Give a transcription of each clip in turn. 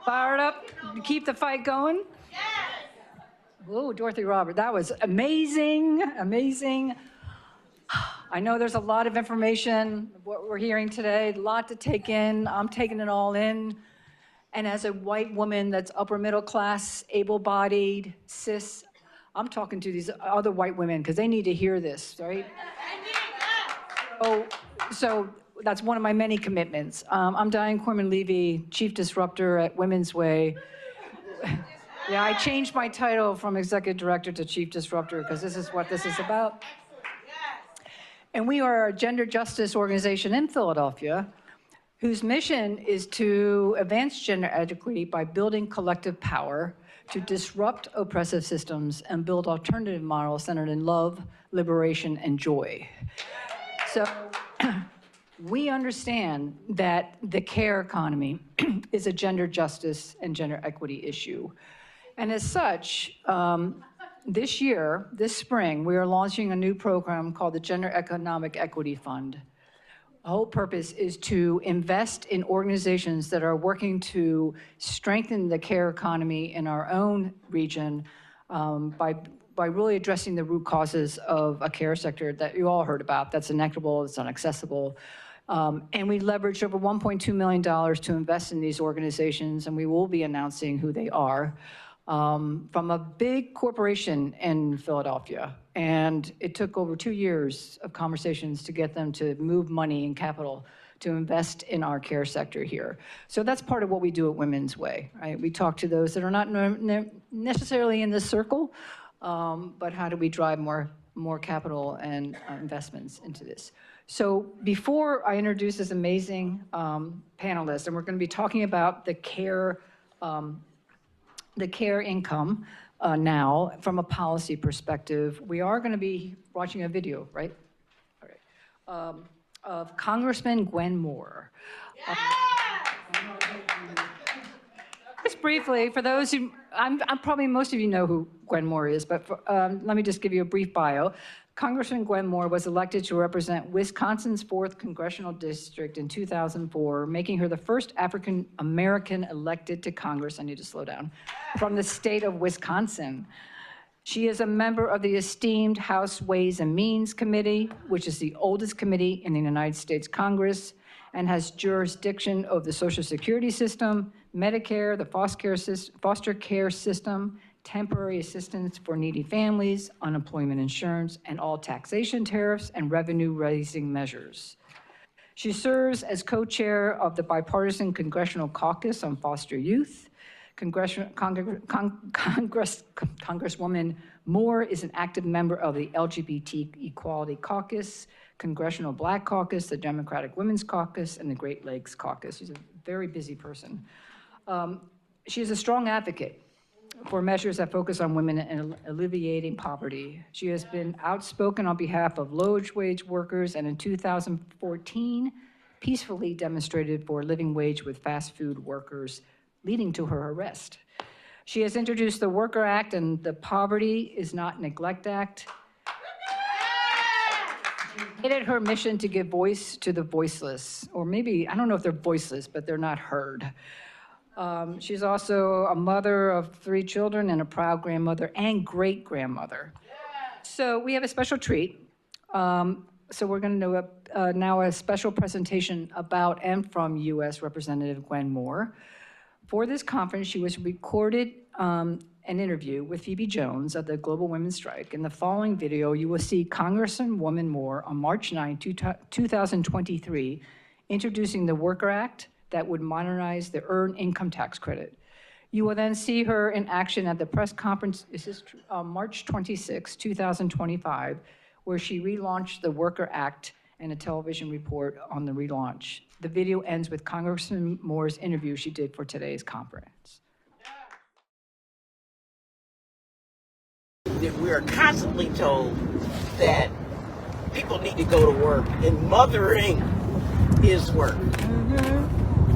Fired up to keep the fight going? Yes. Whoa, Dorothy Robert, that was amazing, amazing. I know there's a lot of information, what we're hearing today, a lot to take in. I'm taking it all in. And as a white woman that's upper middle class, able-bodied, cis, I'm talking to these other white women because they need to hear this, right? So that's one of my many commitments. I'm Diane Cornman-Levy, Chief Disruptor at Women's Way. Yeah, I changed my title from Executive Director to Chief Disruptor because this is what this is about. And we are a gender justice organization in Philadelphia whose mission is to advance gender equity by building collective power to disrupt oppressive systems and build alternative models centered in love, liberation, and joy. So we understand that the care economy is a gender justice and gender equity issue. And as such, this year, this spring, we are launching a new program called the Gender Economic Equity Fund. The whole purpose is to invest in organizations that are working to strengthen the care economy in our own region by really addressing the root causes of a care sector that you all heard about, that's inequitable, it's unaccessible. And we leveraged over $1.2 million to invest in these organizations, and we will be announcing who they are, from a big corporation in Philadelphia. And it took over 2 years of conversations to get them to move money and capital to invest in our care sector here. So that's part of what we do at Women's Way, right? We talk to those that are not necessarily in this circle, but how do we drive more capital and investments into this? So before I introduce this amazing panelist, and we're going to be talking about the care income now from a policy perspective, we are going to be watching a video, right? All right. Of Congressman Gwen Moore. Just briefly, for those who, I'm probably most of you know who Gwen Moore is, but let me just give you a brief bio. Congressman Gwen Moore was elected to represent Wisconsin's 4th Congressional District in 2004, making her the first African American elected to Congress, I need to slow down, from the state of Wisconsin. She is a member of the esteemed House Ways and Means Committee, which is the oldest committee in the United States Congress, and has jurisdiction of the Social Security system, Medicare, the foster care system, temporary assistance for needy families, unemployment insurance, and all taxation tariffs and revenue-raising measures. She serves as co-chair of the Bipartisan Congressional Caucus on Foster Youth. Congresswoman Moore is an active member of the LGBT Equality Caucus, Congressional Black Caucus, the Democratic Women's Caucus, and the Great Lakes Caucus. She's a very busy person. She is a strong advocate for measures that focus on women and alleviating poverty. She has been outspoken on behalf of low-wage workers, and in 2014, peacefully demonstrated for a living wage with fast food workers, leading to her arrest. She has introduced the Worker Act and the Poverty is Not Neglect Act. It is her mission to give voice to the voiceless, or maybe, I don't know if they're voiceless, but they're not heard. She's also a mother of 3 children and a proud grandmother and great-grandmother. So we have a special treat. So we're going to do now a special presentation about and from U.S. Representative Gwen Moore. For this conference, she was recorded an interview with Phoebe Jones of the Global Women's Strike. In the following video, you will see Congresswoman Moore on March 9, 2023, introducing the Worker Act that would modernize the Earned Income Tax Credit. You will then see her in action at the press conference, this is March 26, 2025, where she relaunched the Worker Act and a television report on the relaunch. The video ends with Congressman Moore's interview she did for today's conference. We are constantly told that people need to go to work, and mothering is work.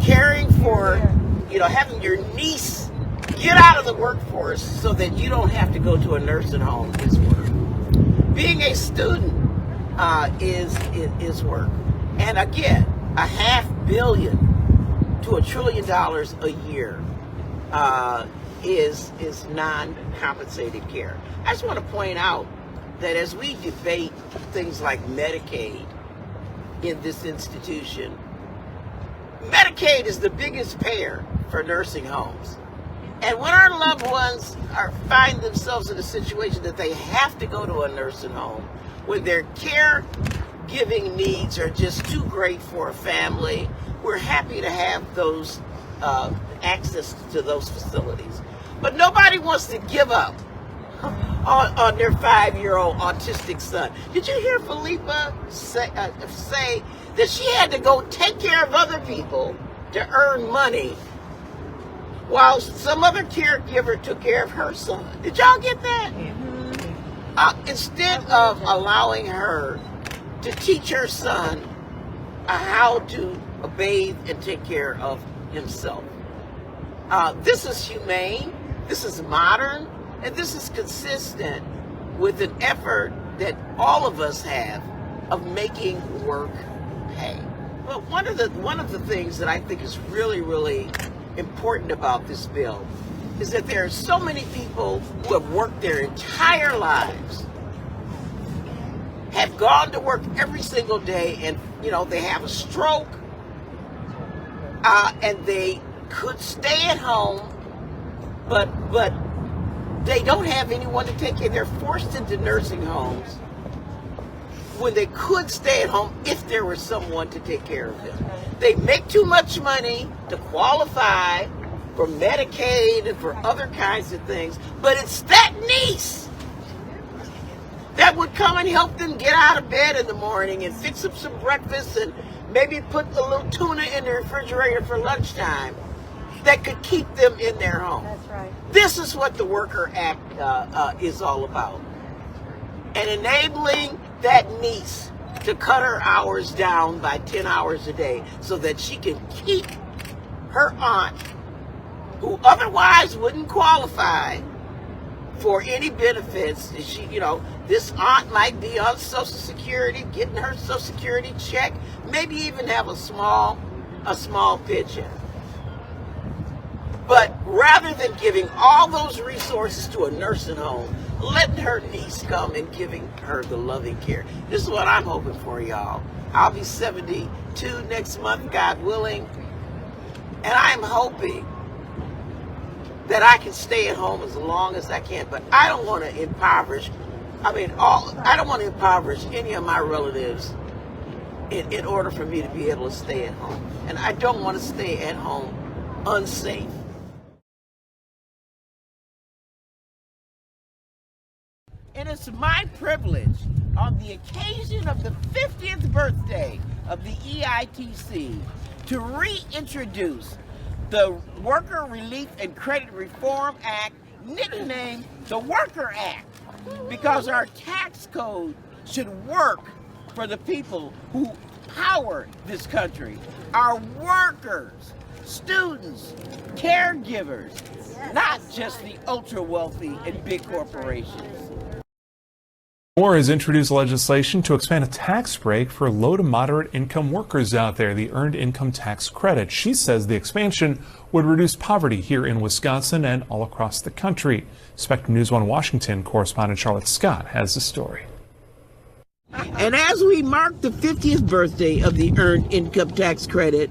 Caring for, having your niece get out of the workforce so that you don't have to go to a nursing home is work. Being a student is work. And again, $500 million to $1 trillion a year is non-compensated care. I just want to point out that as we debate things like Medicaid in this institution, Medicaid is the biggest payer for nursing homes. And when our loved ones find themselves in a situation that they have to go to a nursing home, when their caregiving needs are just too great for a family, we're happy to have those access to those facilities. But nobody wants to give up on their 5-year-old autistic son. Did you hear Felipa say that she had to go take care of other people to earn money while some other caregiver took care of her son? Did y'all get that? Instead of allowing her to teach her son how to bathe and take care of himself. This is humane, this is modern, and this is consistent with an effort that all of us have of making work pay. But one of the things that I think is really, really important about this bill is that there are so many people who have worked their entire lives, have gone to work every single day, and they have a stroke, and they could stay at home, but they don't have anyone to take care. They're forced into nursing homes when they could stay at home if there was someone to take care of them. They make too much money to qualify for Medicaid and for other kinds of things, but it's that niece that would come and help them get out of bed in the morning and fix up some breakfast and maybe put a little tuna in the refrigerator for lunchtime that could keep them in their home. That's right. This is what the Worker Act is all about. And enabling that niece to cut her hours down by 10 hours a day so that she can keep her aunt, who otherwise wouldn't qualify for any benefits. This aunt might be on Social Security, getting her Social Security check, maybe even have a small paycheck. But rather than giving all those resources to a nursing home, letting her niece come and giving her the loving care. This is what I'm hoping for, y'all. I'll be 72 next month, God willing. And I'm hoping that I can stay at home as long as I can. But I don't want to impoverish, I don't want to impoverish any of my relatives in order for me to be able to stay at home. And I don't want to stay at home unsafe. And it's my privilege, on the occasion of the 50th birthday of the EITC, to reintroduce the Worker Relief and Credit Reform Act, nicknamed the Worker Act, because our tax code should work for the people who power this country, our workers, students, caregivers, not just the ultra-wealthy and big corporations. Moore has introduced legislation to expand a tax break for low to moderate income workers out there, the Earned Income Tax Credit. She says the expansion would reduce poverty here in Wisconsin and all across the country. Spectrum News 1 Washington correspondent Charlotte Scott has the story. And as we mark the 50th birthday of the Earned Income Tax Credit,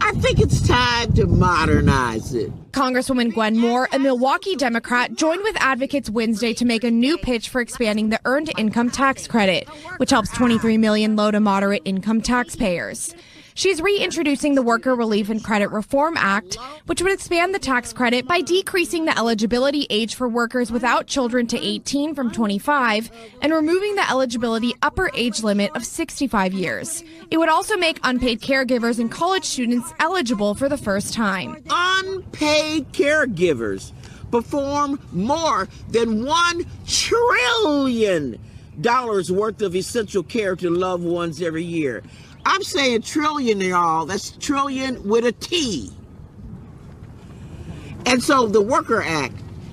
I think it's time to modernize it. Congresswoman Gwen Moore, a Milwaukee Democrat, joined with advocates Wednesday to make a new pitch for expanding the Earned Income Tax Credit, which helps 23 million low to moderate income taxpayers. She's reintroducing the Worker Relief and Credit Reform Act, which would expand the tax credit by decreasing the eligibility age for workers without children to 18 from 25 and removing the eligibility upper age limit of 65 years. It would also make unpaid caregivers and college students eligible for the first time. Unpaid caregivers perform more than $1 trillion worth of essential care to loved ones every year. I'm saying trillion, y'all. That's trillion with a T. And so the Worker Act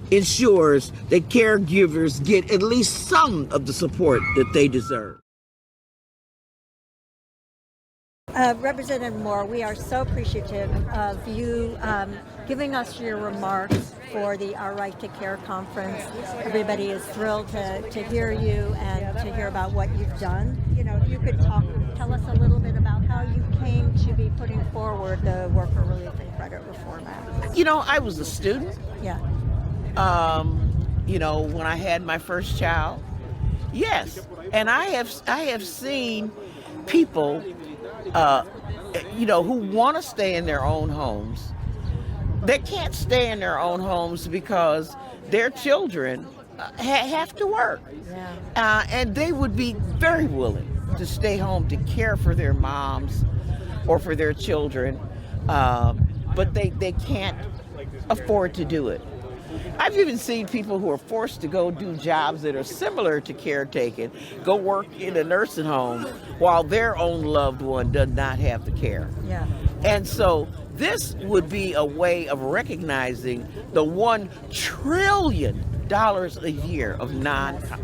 ensures that caregivers get at least some of the support that they deserve. Representative Moore, we are so appreciative of you giving us your remarks for the Our Right to Care conference. Everybody is thrilled to hear you and to hear about what you've done. You know, if you could tell us a little bit about how you came to be putting forward the Worker Relief and Credit Reform Act. You know, I was a student. Yeah. You know, when I had my first child. Yes, and I have seen people, you know, who want to stay in their own homes. They can't stay in their own homes because their children have to work. Yeah. And they would be very willing to stay home to care for their moms or for their children, but they can't afford to do it. I've even seen people who are forced to go do jobs that are similar to caretaking, go work in a nursing home while their own loved one does not have the care. Yeah. And so this would be a way of recognizing the $1 trillion a year of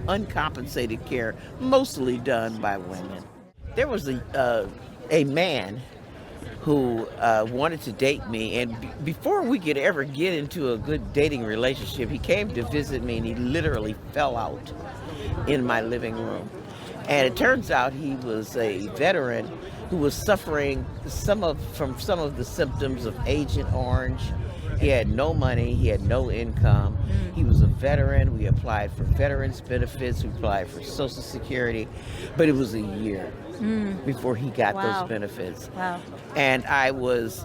uncompensated care, mostly done by women. There was a man who wanted to date me, and before we could ever get into a good dating relationship, he came to visit me and he literally fell out in my living room. And it turns out he was a veteran who was suffering from some of the symptoms of Agent Orange. He had no money, he had no income. He was a veteran. We applied for veterans benefits, we applied for Social Security, but it was a year before he got those benefits. Wow. And I was,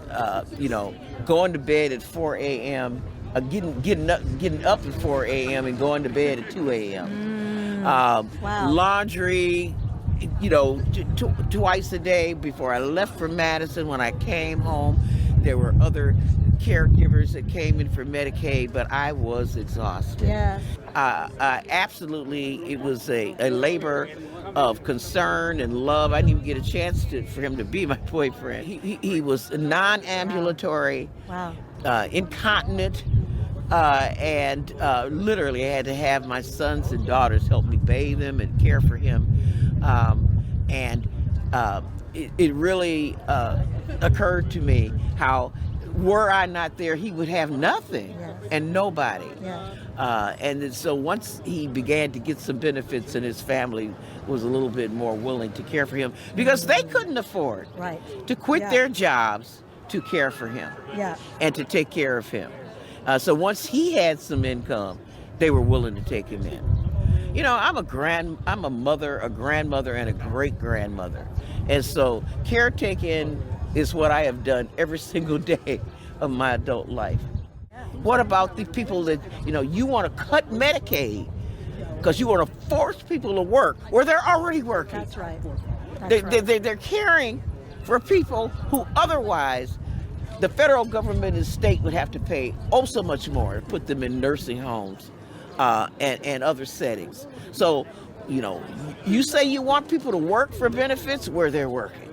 you know, going to bed at 4 a.m., getting up at 4 a.m. and going to bed at 2 a.m. Wow. Laundry, you know, twice a day. Before I left for Madison, when I came home, there were other caregivers that came in for Medicaid, but I was exhausted. Yeah. Absolutely, it was a labor of concern and love. I didn't even get a chance for him to be my boyfriend. He was non-ambulatory, incontinent, and literally I had to have my sons and daughters help me bathe him and care for him. It really occurred to me how, were I not there, he would have nothing and nobody. And so once he began to get some benefits, and his family was a little bit more willing to care for him, because they couldn't afford to quit their jobs to care for him and to take care of him. So once he had some income, they were willing to take him in. You know, I'm a mother, a grandmother, and a great-grandmother. And so caretaking is what I have done every single day of my adult life. What about the people that, you know, you want to cut Medicaid because you want to force people to work where they're already working? That's right. They're caring for people who otherwise the federal government and state would have to pay so much more to put them in nursing homes and other settings. So, you know, you say you want people to work for benefits where they're working.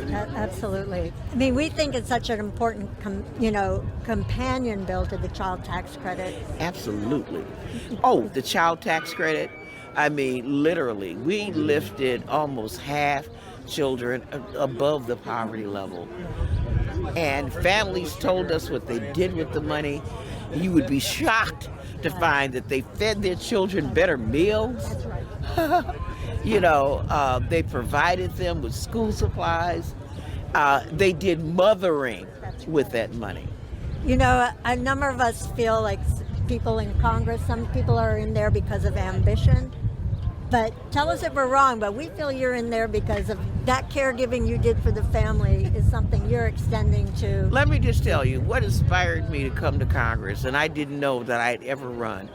Yeah, absolutely. I mean, we think it's such an important, companion bill to the child tax credit. Absolutely. Oh, the child tax credit. I mean, literally, we lifted almost half children above the poverty level. And families told us what they did with the money. You would be shocked to find that they fed their children better meals. That's right. You know, they provided them with school supplies. They did mothering with that money. You know, a number of us feel like people in Congress, some people are in there because of ambition. But tell us if we're wrong, but we feel you're in there because of that caregiving you did for the family is something you're extending to. Let me just tell you what inspired me to come to Congress, and I didn't know that I'd ever run.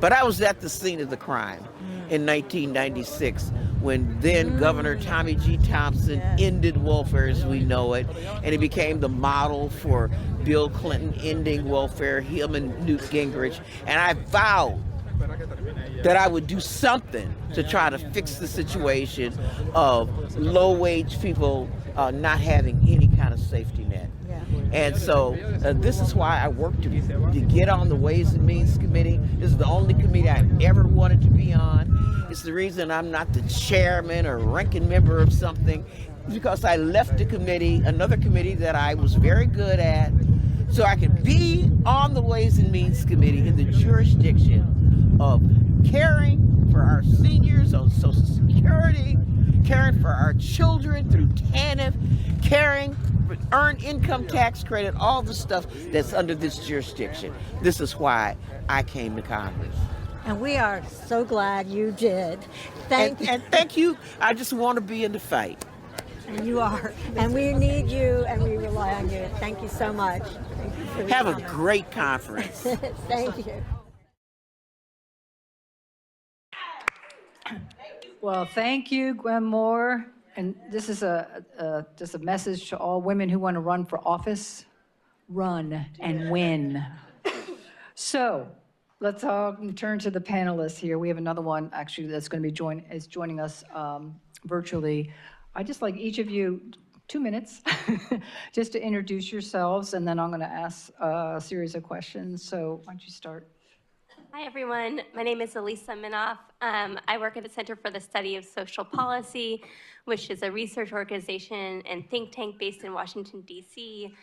But I was at the scene of the crime in 1996 when then Governor Tommy G. Thompson ended welfare as we know it, and it became the model for Bill Clinton ending welfare, him and Newt Gingrich, and I vowed that I would do something to try to fix the situation of low-wage people not having any kind of safety net. And so this is why I work to get on the Ways and Means Committee. This is the only committee I've ever wanted to be on. It's the reason I'm not the chairman or ranking member of something. because I left the committee, another committee that I was very good at, so I could be on the Ways and Means Committee in the jurisdiction of caring for our seniors on Social Security, caring for our children through TANF, caring for earned income tax credit, all the stuff that's under this jurisdiction. This is why I came to Congress. And we are so glad you did. Thank you. And thank you. I just want to be in the fight. And you are. And we need you and we rely on you. Thank you so much. Thank you for Have a coming. great conference. Thank you. Well, thank you, Gwen Moore. And this is just a message to all women who want to run for office. Run and win. So let's all turn to the panelists here. We have another one, actually, that's going to be joining us virtually. I'd just like each of you 2 minutes just to introduce yourselves, and then I'm going to ask a series of questions. So why don't you start? Hi, everyone. My name is Elisa Minoff. I work at the Center for the Study of Social Policy, which is a research organization and think tank based in Washington, D.C.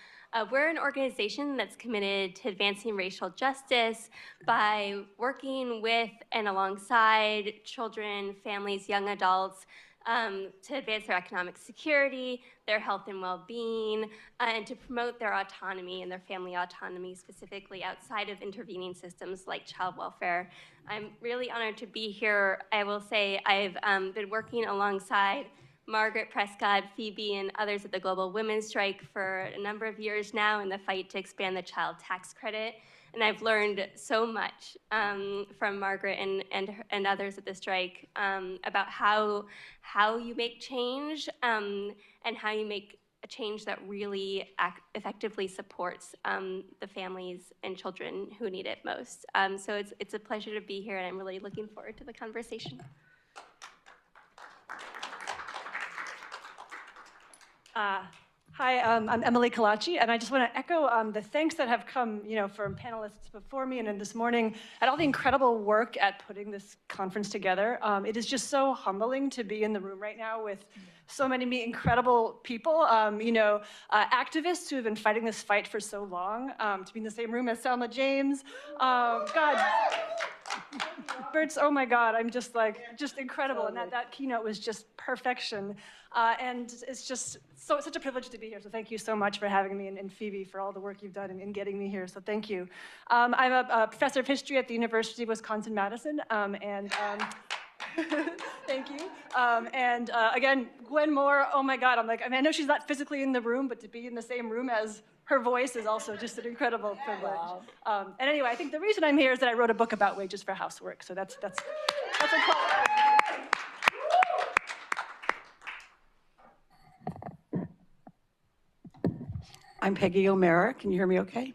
We're an organization that's committed to advancing racial justice by working with and alongside children, families, young adults, to advance their economic security, their health and well-being, and to promote their autonomy and their family autonomy, specifically outside of intervening systems like child welfare. I'm really honored to be here. I will say I've been working alongside Margaret Prescott, Phoebe, and others at the Global Women's Strike for a number of years now in the fight to expand the child tax credit. And I've learned so much from Margaret and others at the strike about how you make change and how you make a change that really effectively supports the families and children who need it most. So it's a pleasure to be here, and I'm really looking forward to the conversation. Hi, I'm Emily Callaci, and I just want to echo the thanks that have come, from panelists before me and then this morning, and all the incredible work at putting this conference together. It is just so humbling to be in the room right now with so many incredible people, activists who have been fighting this fight for so long, to be in the same room as Selma James. God. Bert's, oh my God, I'm just incredible. And that keynote was just perfection. And it's just such a privilege to be here. So thank you so much for having me, and Phoebe for all the work you've done in getting me here. So thank you. I'm a professor of history at the University of Wisconsin-Madison. Thank you. Again, Gwen Moore, oh my God, I know she's not physically in the room, but to be in the same room as her voice is also just an incredible privilege. Wow. And anyway, I think the reason I'm here is that I wrote a book about wages for housework. So that's a quality. I'm Peggy O'Mara. Can you hear me okay?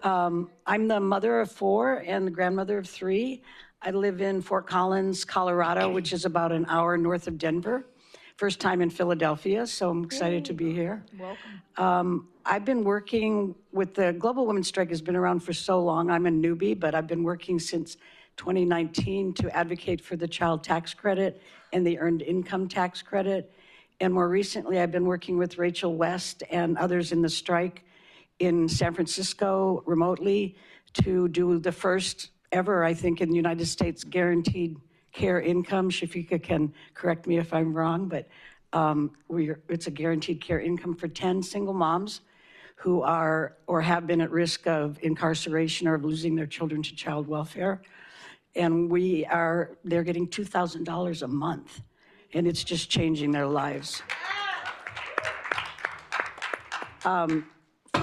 I'm the mother of 4 and the grandmother of 3. I live in Fort Collins, Colorado, which is about an hour north of Denver. First time in Philadelphia, so I'm excited to be here. Welcome. I've been working with the Global Women's Strike, has been around for so long. I'm a newbie, but I've been working since 2019 to advocate for the child tax credit and the earned income tax credit. And more recently, I've been working with Rachel West and others in the strike in San Francisco remotely to do the first ever, I think, in the United States, guaranteed care income. Shafika can correct me if I'm wrong, but it's a guaranteed care income for 10 single moms who are or have been at risk of incarceration or of losing their children to child welfare. And they're getting $2,000 a month, and it's just changing their lives.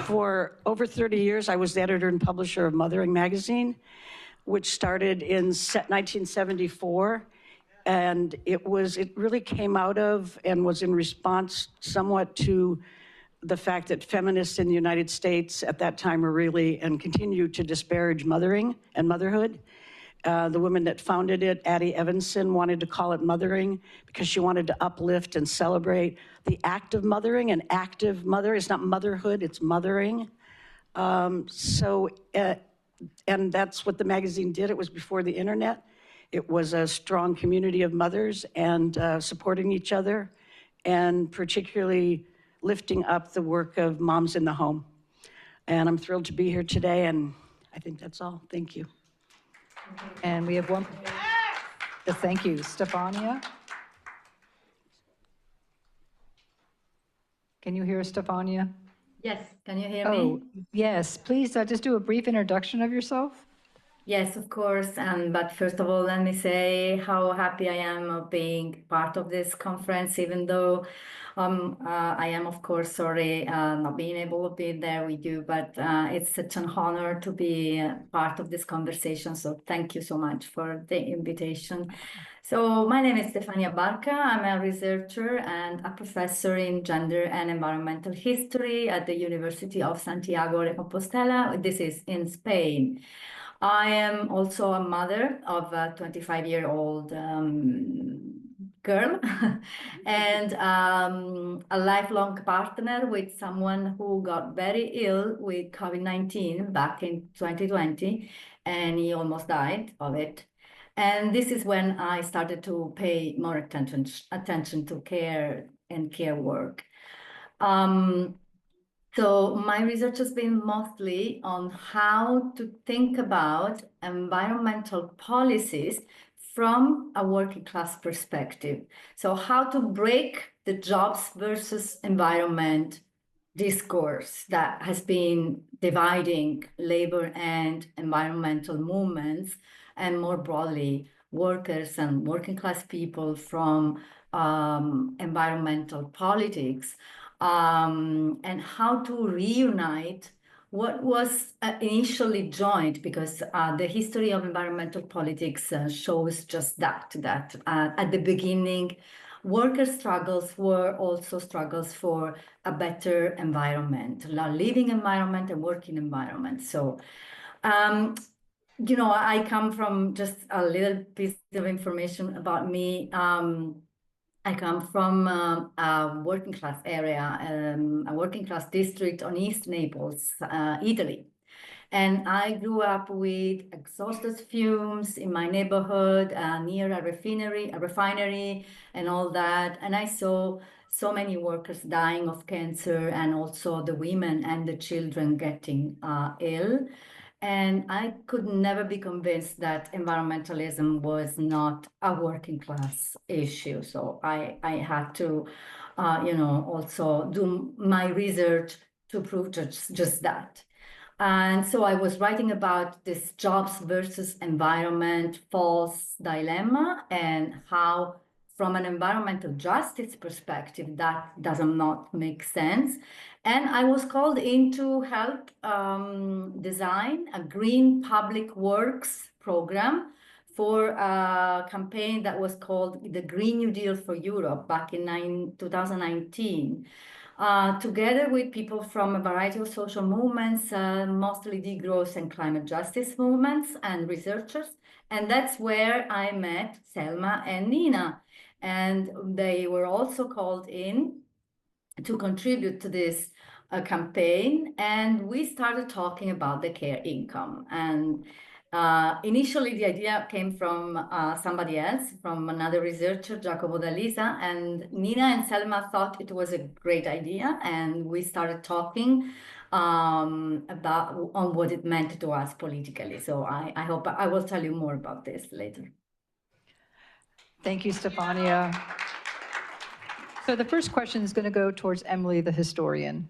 For over 30 years, I was the editor and publisher of Mothering magazine, which started in 1974. And it really came out of and was in response somewhat to the fact that feminists in the United States at that time were really and continue to disparage mothering and motherhood. The woman that founded it, Addie Evanson, wanted to call it Mothering because she wanted to uplift and celebrate the act of mothering. An active mother, it's not motherhood, it's mothering. And that's what the magazine did. It was before the internet. It was a strong community of mothers and supporting each other and particularly lifting up the work of moms in the home. And I'm thrilled to be here today, and I think that's all. Thank you. And we have one. Thank you, Stefania. Can you hear us, Stefania? Yes, can you hear Oh, me? yes. Please just do a brief introduction of yourself. Yes, of course. But first of all, let me say how happy I am of being part of this conference, even though I am, of course, sorry not being able to be there with you, but it's such an honor to be part of this conversation. So thank you so much for the invitation. So my name is Stefania Barca. I'm a researcher and a professor in gender and environmental history at the University of Santiago de Compostela. This is in Spain. I am also a mother of a 25-year-old girl and a lifelong partner with someone who got very ill with COVID-19 back in 2020, and he almost died of it. And this is when I started to pay more attention to care and care work. So my research has been mostly on how to think about environmental policies from a working class perspective. So how to break the jobs versus environment discourse that has been dividing labor and environmental movements, and more broadly, workers and working class people from environmental politics. And how to reunite what was initially joined, because the history of environmental politics shows just that at the beginning, worker struggles were also struggles for a better environment, a living environment and working environment. So, I come from just a little piece of information about me. I come from a working class area, a working class district on East Naples, Italy. And I grew up with exhaust fumes in my neighborhood near a refinery and all that. And I saw so many workers dying of cancer, and also the women and the children getting ill. And I could never be convinced that environmentalism was not a working class issue. So I had to, also do my research to prove just that. And so I was writing about this jobs versus environment false dilemma, and how, from an environmental justice perspective, that does not make sense. And I was called in to help design a green public works program for a campaign that was called the Green New Deal for Europe back in 2019. Together with people from a variety of social movements, mostly degrowth and climate justice movements, and researchers. And that's where I met Selma and Nina. And they were also called in to contribute to this campaign. And we started talking about the care income. And initially, the idea came from somebody else, from another researcher, Giacomo D'Alisa, and Nina and Selma thought it was a great idea, and we started talking about what it meant to us politically. So I hope I will tell you more about this later. Thank you, Stefania. So the first question is going to go towards Emily, the historian.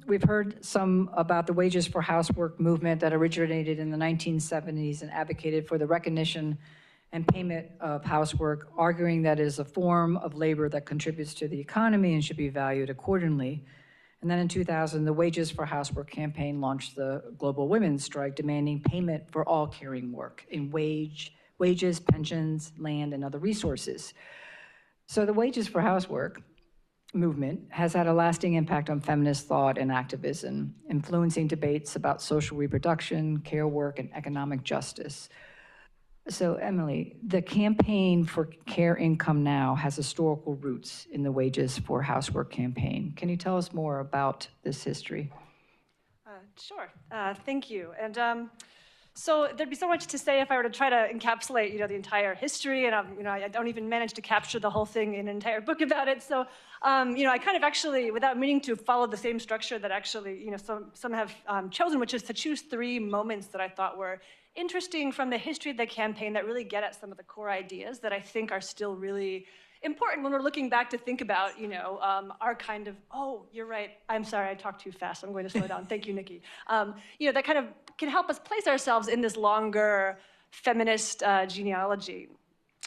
We've heard some about the wages for housework movement that originated in the 1970s and advocated for the recognition and payment of housework, arguing that it is a form of labor that contributes to the economy and should be valued accordingly. And then in 2000, the Wages for Housework campaign launched the global women's strike, demanding payment for all caring work in wages, pensions, land, and other resources. So the Wages for Housework movement has had a lasting impact on feminist thought and activism, influencing debates about social reproduction, care work, and economic justice. So Emily, the campaign for Care Income Now has historical roots in the Wages for Housework campaign. Can you tell us more about this history? Sure, thank you. And So there'd be so much to say if I were to try to encapsulate, the entire history, and I don't even manage to capture the whole thing in an entire book about it. So, I kind of actually, without meaning to, follow the same structure that actually, some have chosen, which is to choose 3 moments that I thought were interesting from the history of the campaign that really get at some of the core ideas that I think are still really important when we're looking back to think about, our kind of, oh, you're right. I'm sorry, I talked too fast. I'm going to slow down. Thank you, Nikki. That kind of can help us place ourselves in this longer feminist genealogy.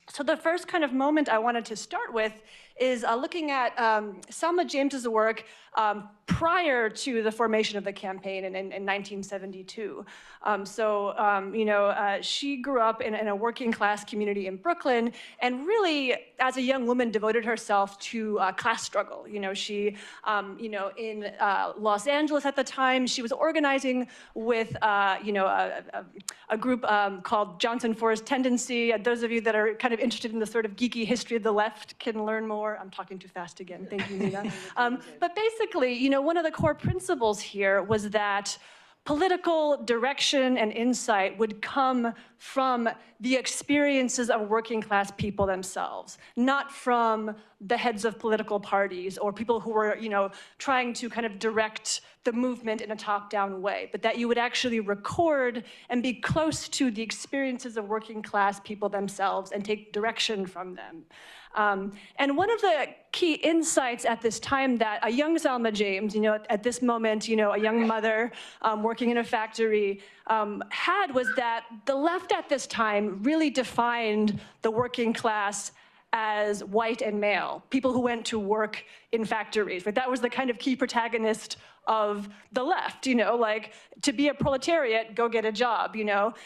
So the first kind of moment I wanted to start with is looking at Selma James's work prior to the formation of the campaign in 1972. She grew up in a working class community in Brooklyn, and really, as a young woman, devoted herself to class struggle. She, in Los Angeles at the time, she was organizing with, a group called Johnson Forest Tendency. Those of you that are kind of interested in the sort of geeky history of the left can learn more. I'm talking too fast again. Thank you, Nina. But basically, one of the core principles here was that political direction and insight would come from the experiences of working class people themselves, not from the heads of political parties or people who were, trying to kind of direct the movement in a top-down way, but that you would actually record and be close to the experiences of working class people themselves and take direction from them. And one of the key insights at this time that a young Selma James, at this moment, a young mother working in a factory had was that the left at this time really defined the working class as white and male, people who went to work in factories. Right? That was the kind of key protagonist of the left, like to be a proletariat, go get a job,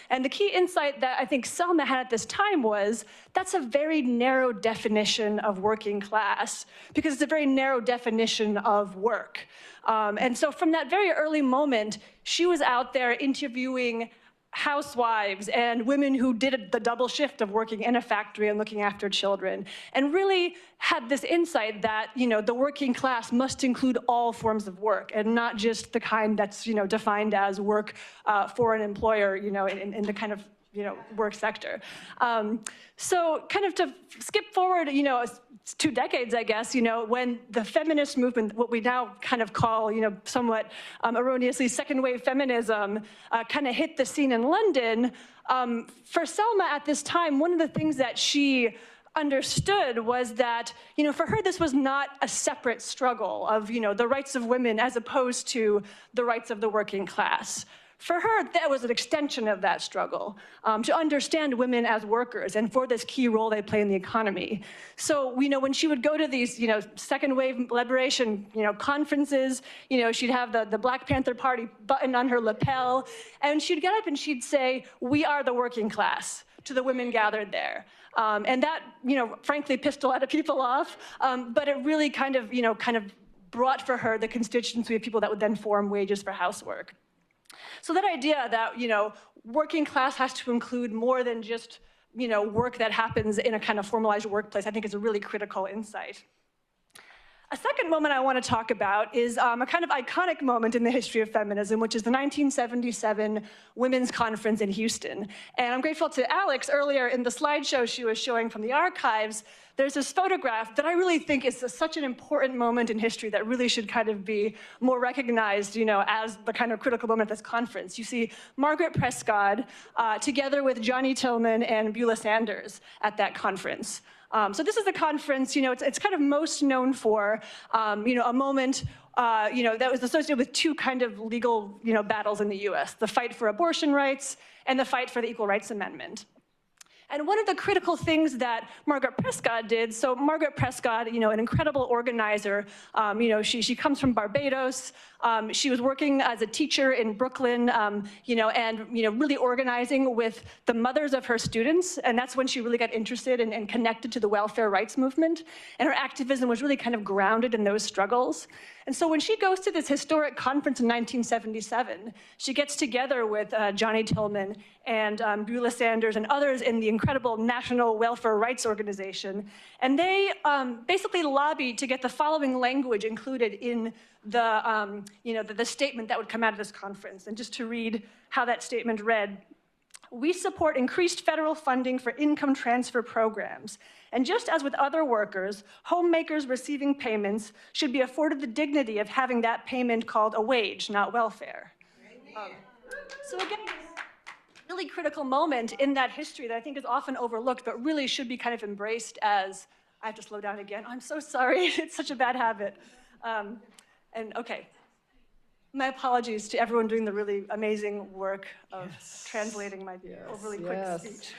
And the key insight that I think Selma had at this time was that's a very narrow definition of working class because it's a very narrow definition of work. And so from that very early moment, she was out there interviewing housewives and women who did the double shift of working in a factory and looking after children, and really had this insight that, the working class must include all forms of work and not just the kind that's, defined as work for an employer, in the kind of, work sector. So kind of to skip forward, 2 decades, I guess, when the feminist movement, what we now kind of call, somewhat erroneously second wave feminism, kind of hit the scene in London, for Selma at this time, one of the things that she understood was that, for her, this was not a separate struggle of, the rights of women as opposed to the rights of the working class. For her, that was an extension of that struggle, to understand women as workers and for this key role they play in the economy. So, when she would go to these, second wave liberation, conferences, she'd have the Black Panther Party button on her lapel, and she'd get up and she'd say, "We are the working class," to the women gathered there. And that, frankly, pissed a lot of people off, but it really kind of brought for her the constituency of people that would then form Wages for Housework. So that idea that, working class has to include more than just, work that happens in a kind of formalized workplace, I think is a really critical insight. A second moment I want to talk about is a kind of iconic moment in the history of feminism, which is the 1977 Women's Conference in Houston. And I'm grateful to Alex earlier in the slideshow she was showing from the archives. There's this photograph that I really think is such an important moment in history that really should kind of be more recognized, as the kind of critical moment at this conference. You see Margaret Prescott together with Johnny Tillman and Beulah Sanders at that conference. So this is the conference, it's kind of most known for, a moment, that was associated with 2 kind of legal, battles in the US, the fight for abortion rights and the fight for the Equal Rights Amendment. And one of the critical things that Margaret Prescott did, so Margaret Prescott, an incredible organizer, she comes from Barbados. She was working as a teacher in Brooklyn, and really organizing with the mothers of her students. And that's when she really got interested and connected to the welfare rights movement. And her activism was really kind of grounded in those struggles. And so when she goes to this historic conference in 1977, she gets together with Johnny Tillman and Beulah Sanders and others in the incredible National Welfare Rights Organization. And they basically lobbied to get the following language included in the statement that would come out of this conference. And just to read how that statement read, We support increased federal funding for income transfer programs. And just as with other workers, homemakers receiving payments should be afforded the dignity of having that payment called a wage, not welfare. So again, really critical moment in that history that I think is often overlooked, but really should be kind of embraced as, I have to slow down again. I'm so sorry, it's such a bad habit. Okay. My apologies to everyone doing the really amazing work of translating my overly quick speech.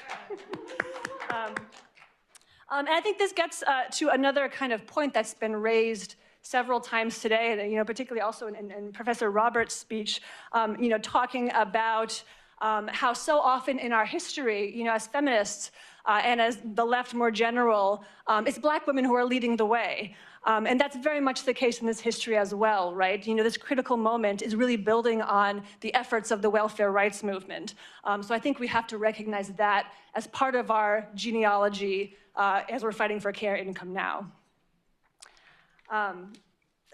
And I think this gets to another kind of point that's been raised several times today, and particularly also in Professor Roberts' speech, talking about how so often in our history, as feminists and as the left more general, it's Black women who are leading the way. And that's very much the case in this history as well, right? This critical moment is really building on the efforts of the welfare rights movement. So I think we have to recognize that as part of our genealogy as we're fighting for care income now.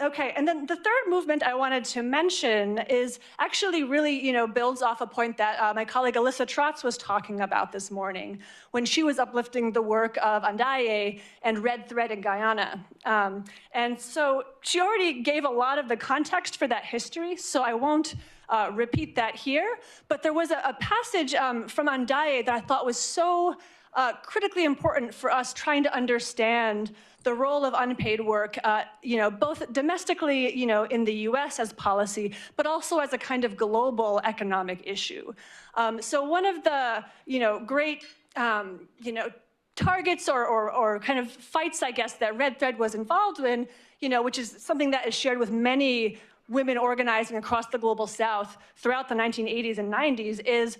Okay, and then the third movement I wanted to mention is actually really, builds off a point that my colleague Elisa Trotz was talking about this morning when she was uplifting the work of Andaye and Red Thread in Guyana. And so she already gave a lot of the context for that history, so I won't repeat that here. But there was a passage from Andaye that I thought was so critically important for us trying to understand the role of unpaid work, both domestically, in the US as policy, but also as a kind of global economic issue. So one of the, great, targets or kind of fights, I guess, that Red Thread was involved in, which is something that is shared with many women organizing across the global South throughout the 1980s and 90s is,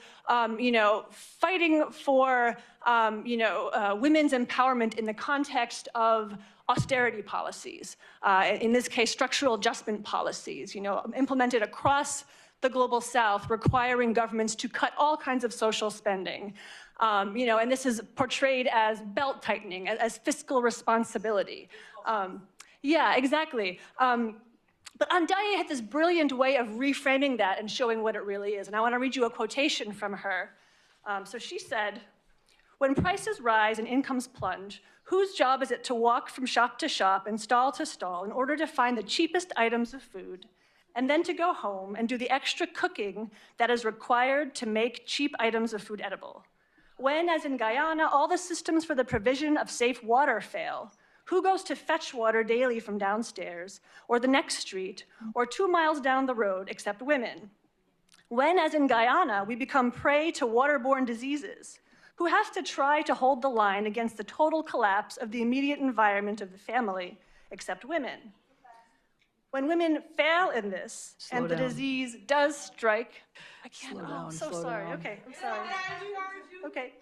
fighting for, women's empowerment in the context of austerity policies. In this case, structural adjustment policies, implemented across the global South, requiring governments to cut all kinds of social spending. And this is portrayed as belt tightening, as fiscal responsibility. Yeah, exactly. But Andaye had this brilliant way of reframing that and showing what it really is. And I want to read you a quotation from her. So she said, "When prices rise and incomes plunge, whose job is it to walk from shop to shop and stall to stall in order to find the cheapest items of food, and then to go home and do the extra cooking that is required to make cheap items of food edible? When, as in Guyana, all the systems for the provision of safe water fail, who goes to fetch water daily from downstairs, or the next street, or 2 miles down the road, except women? When, as in Guyana, we become prey to waterborne diseases, who has to try to hold the line against the total collapse of the immediate environment of the family, except women? When women fail in this, and the disease does strike, I can't, I'm so sorry, okay, I'm sorry. Okay.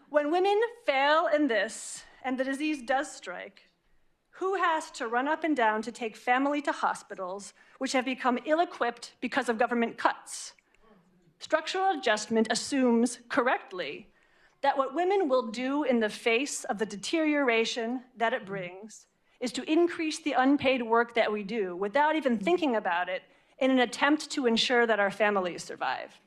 When women fail in this, and the disease does strike, who has to run up and down to take family to hospitals, which have become ill-equipped because of government cuts? Structural adjustment assumes, correctly, that what women will do in the face of the deterioration that it brings is to increase the unpaid work that we do without even thinking about it in an attempt to ensure that our families survive.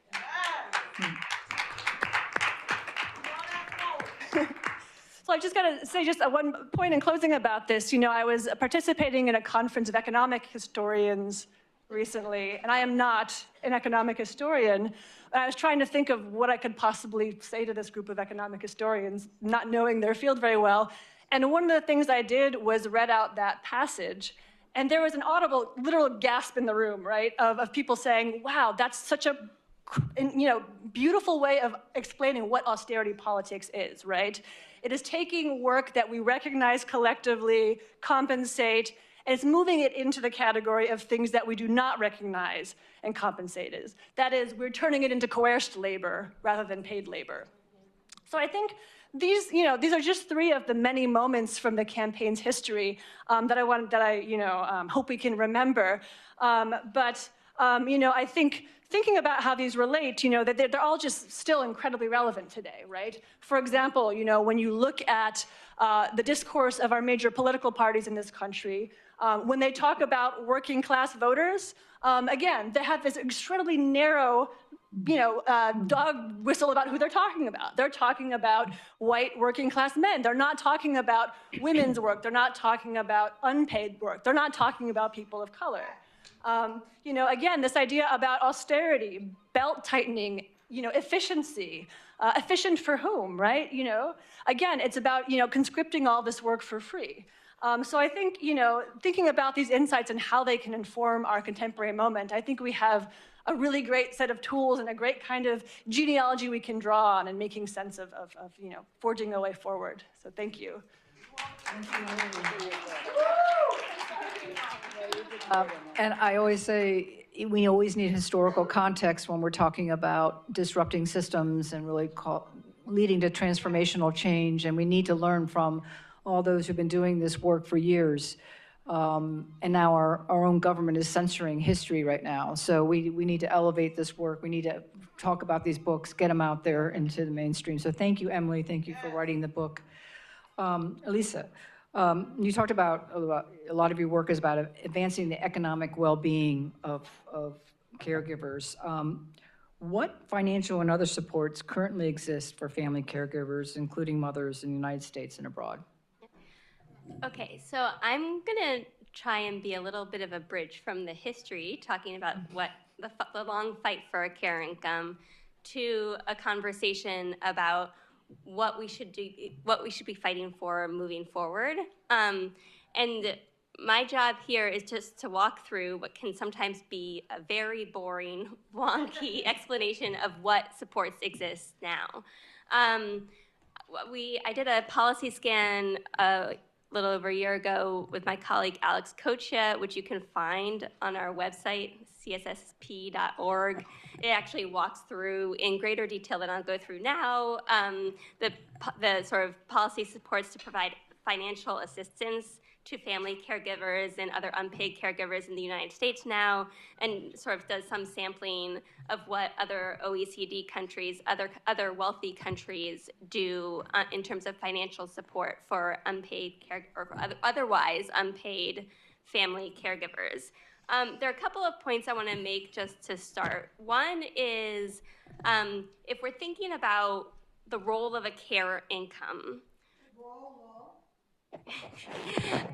So I just got to say just one point in closing about this. I was participating in a conference of economic historians recently, and I am not an economic historian. I was trying to think of what I could possibly say to this group of economic historians, not knowing their field very well. And one of the things I did was read out that passage, and there was an audible, literal gasp in the room, right, of people saying, wow, that's such a beautiful way of explaining what austerity politics is, right? It is taking work that we recognize collectively, compensate, and it's moving it into the category of things that we do not recognize and compensate as. That is, we're turning it into coerced labor rather than paid labor. So I think these are just three of the many moments from the campaign's history that I hope we can remember. I think thinking about how these relate, that they're all just still incredibly relevant today, right? For example, when you look at the discourse of our major political parties in this country, when they talk about working class voters, again, they have this incredibly narrow dog whistle about who they're talking about. They're talking about white working class men. They're not talking about women's work. They're not talking about unpaid work. They're not talking about people of color. Again, this idea about austerity, belt tightening, efficiency, efficient for whom, right? Again, it's about, conscripting all this work for free. So I think, thinking about these insights and how they can inform our contemporary moment, I think we have a really great set of tools and a great kind of genealogy we can draw on and making sense of forging a way forward. So thank you. And I always say, we always need historical context when we're talking about disrupting systems and really leading to transformational change. And we need to learn from all those who've been doing this work for years. And now our own government is censoring history right now. So we need to elevate this work. We need to talk about these books, get them out there into the mainstream. So thank you, Emily. Thank you for writing the book. Elisa, you talked about a lot of your work is about advancing the economic well-being of caregivers. What financial and other supports currently exist for family caregivers, including mothers in the United States and abroad? Okay, so I'm gonna try and be a little bit of a bridge from the history, talking about what the long fight for a care income, to a conversation about what we should do, what we should be fighting for moving forward. And my job here is just to walk through what can sometimes be a very boring, wonky explanation of what supports exist now. I did a policy scan a little over a year ago with my colleague Alex Kochia, which you can find on our website, cssp.org. It actually walks through in greater detail than I'll go through now, the sort of policy supports to provide financial assistance to family caregivers and other unpaid caregivers in the United States now, and sort of does some sampling of what other OECD countries, other wealthy countries do in terms of financial support for unpaid or otherwise unpaid family caregivers. There are a couple of points I want to make just to start. One is if we're thinking about the role of a care income,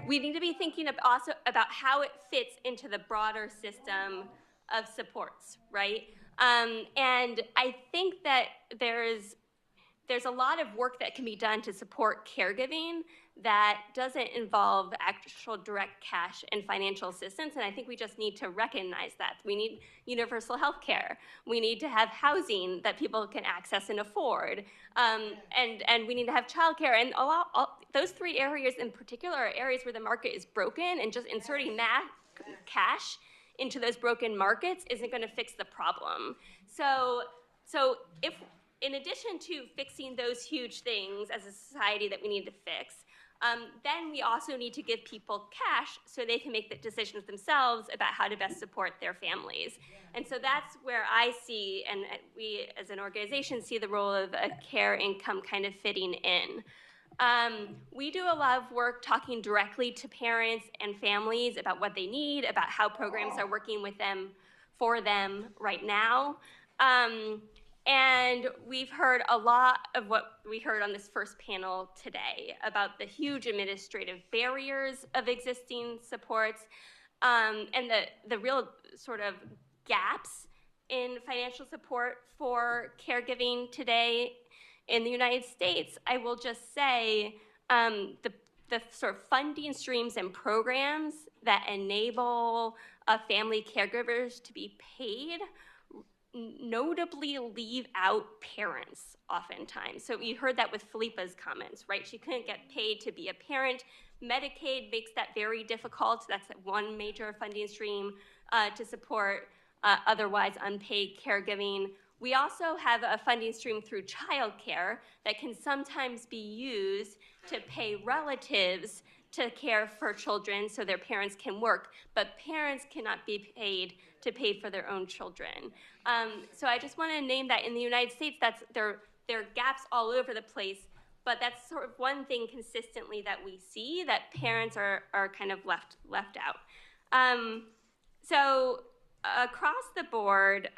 we need to be thinking also about how it fits into the broader system of supports, right? And I think that there's a lot of work that can be done to support caregiving that doesn't involve actual direct cash and financial assistance, and I think we just need to recognize that. We need universal health care. We need to have housing that people can access and afford, and we need to have childcare. And those three areas in particular are areas where the market is broken, and just inserting cash into those broken markets isn't going to fix the problem. So if, in addition to fixing those huge things as a society that we need to fix, then we also need to give people cash so they can make the decisions themselves about how to best support their families. And so that's where I see, and we as an organization see the role of a care income kind of fitting in. We do a lot of work talking directly to parents and families about what they need, about how programs are working with them, for them right now. And we've heard a lot of what we heard on this first panel today about the huge administrative barriers of existing supports, and the real sort of gaps in financial support for caregiving today in the United States. I will just say the sort of funding streams and programs that enable family caregivers to be paid notably leave out parents oftentimes. So we heard that with Felipa's comments, right? She couldn't get paid to be a parent. Medicaid makes that very difficult. That's one major funding stream to support otherwise unpaid caregiving. We also have a funding stream through childcare that can sometimes be used to pay relatives to care for children so their parents can work, but parents cannot be paid to pay for their own children. So I just want to name that in the United States, there are gaps all over the place, but that's sort of one thing consistently that we see, that parents are kind of left out. across the board,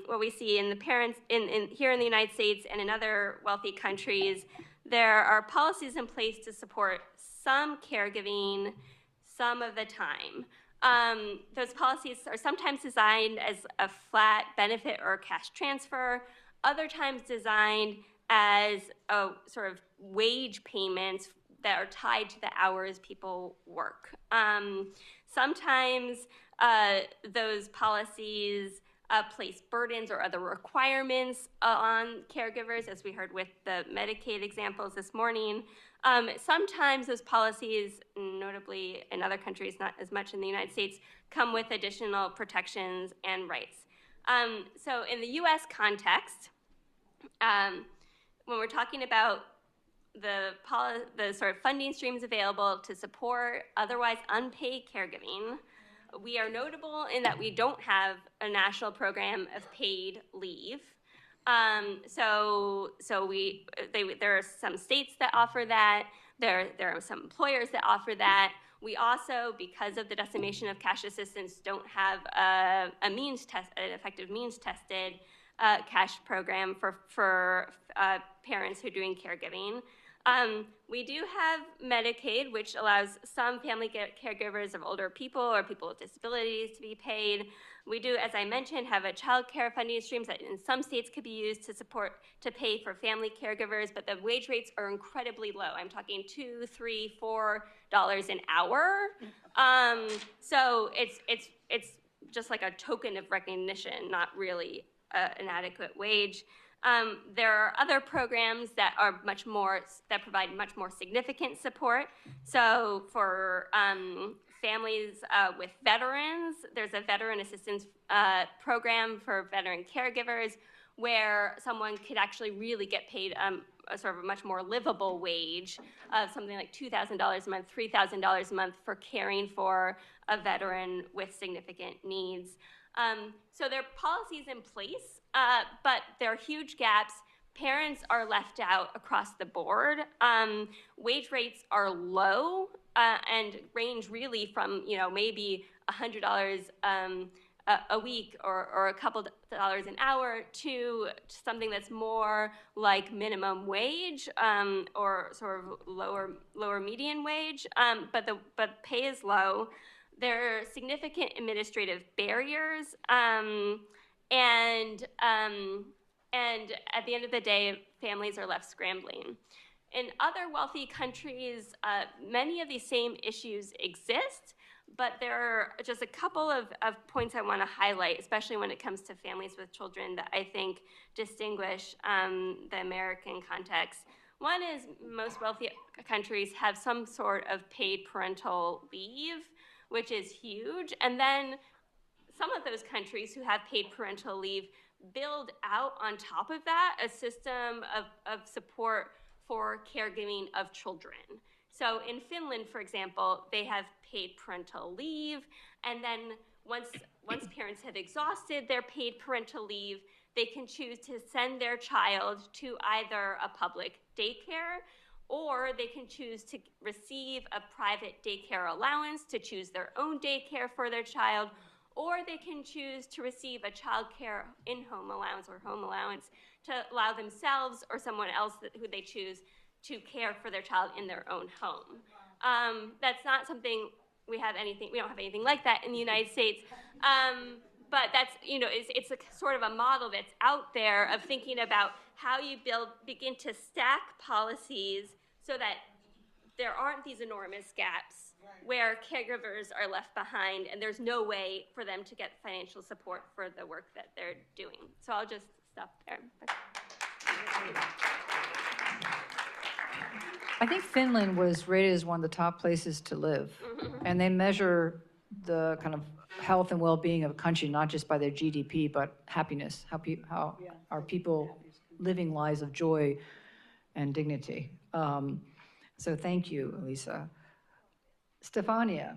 what we see in the parents here in the United States and in other wealthy countries, there are policies in place to support some caregiving some of the time. Those policies are sometimes designed as a flat benefit or cash transfer, other times designed as a sort of wage payments that are tied to the hours people work. Sometimes those policies place burdens or other requirements on caregivers, as we heard with the Medicaid examples this morning. Sometimes those policies, notably in other countries, not as much in the United States, come with additional protections and rights. So in the US context, when we're talking about the sort of funding streams available to support otherwise unpaid caregiving, we are notable in that we don't have a national program of paid leave. So there are some states that offer that. There are some employers that offer that. We also, because of the decimation of cash assistance, don't have an effective means-tested cash program for parents who are doing caregiving. We do have Medicaid, which allows some family caregivers of older people or people with disabilities to be paid. We do, as I mentioned, have a child care funding streams that in some states could be used to pay for family caregivers, but the wage rates are incredibly low. I'm talking $2, $3, $4 an hour. So it's just like a token of recognition, not really an adequate wage. There are other programs that are that provide much more significant support. So for families with veterans, there's a veteran assistance program for veteran caregivers where someone could actually really get paid a sort of a much more livable wage of something like $2,000 a month, $3,000 a month for caring for a veteran with significant needs. So there are policies in place, but there are huge gaps. Parents are left out across the board. Wage rates are low and range really from maybe $100 a week or a couple dollars an hour to something that's more like minimum wage or sort of lower median wage. But pay is low. There are significant administrative barriers, and at the end of the day, families are left scrambling. In other wealthy countries, many of these same issues exist, but there are just a couple of points I want to highlight, especially when it comes to families with children, that I think distinguish the American context. One is most wealthy countries have some sort of paid parental leave, which is huge. And then some of those countries who have paid parental leave build out on top of that a system of support for caregiving of children. So in Finland, for example, they have paid parental leave, and then once parents have exhausted their paid parental leave, they can choose to send their child to either a public daycare, or they can choose to receive a private daycare allowance to choose their own daycare for their child, or they can choose to receive a child care in-home allowance or home allowance to allow themselves or someone else who they choose to care for their child in their own home. That's not something we don't have anything like that in the United States. But that's, it's a sort of a model that's out there of thinking about how you begin to stack policies so that there aren't these enormous gaps where caregivers are left behind and there's no way for them to get financial support for the work that they're doing. So I'll just stop there. I think Finland was rated as one of the top places to live. And they measure the kind of health and well-being of a country, not just by their GDP, but happiness, how are people living lives of joy and dignity. So thank you, Elisa. Stefania,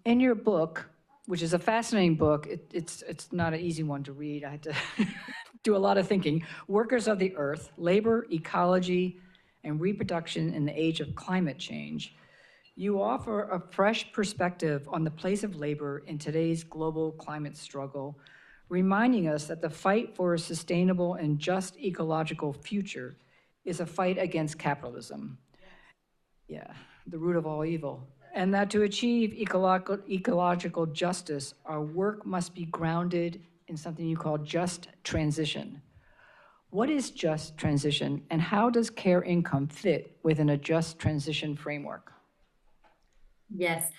in your book, which is a fascinating book, it's not an easy one to read. I had to do a lot of thinking. Workers of the Earth, Labor, Ecology, and Reproduction in the Age of Climate Change. You offer a fresh perspective on the place of labor in today's global climate struggle, reminding us that the fight for a sustainable and just ecological future is a fight against capitalism. Yeah, the root of all evil. And that to achieve ecological justice, our work must be grounded in something you call just transition. What is just transition, and how does care income fit within a just transition framework? Yes,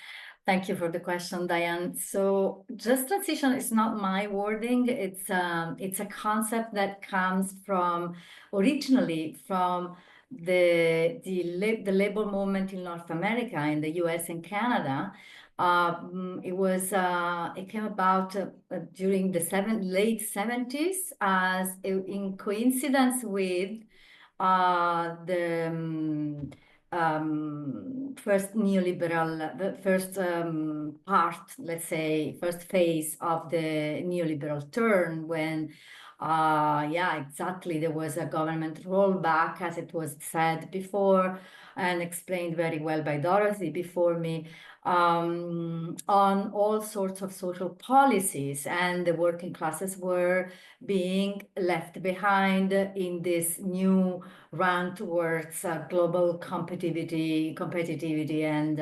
thank you for the question, Diane. So just transition is not my wording. It's a concept that comes from originally from the labor movement in North America, in the US and Canada. It came about during the late 70s as in coincidence with the first neoliberal, the first part, let's say, first phase of the neoliberal turn when, yeah, exactly, there was a government rollback, as it was said before and explained very well by Dorothy before me, on all sorts of social policies, and the working classes were being left behind in this new run towards global competitivity and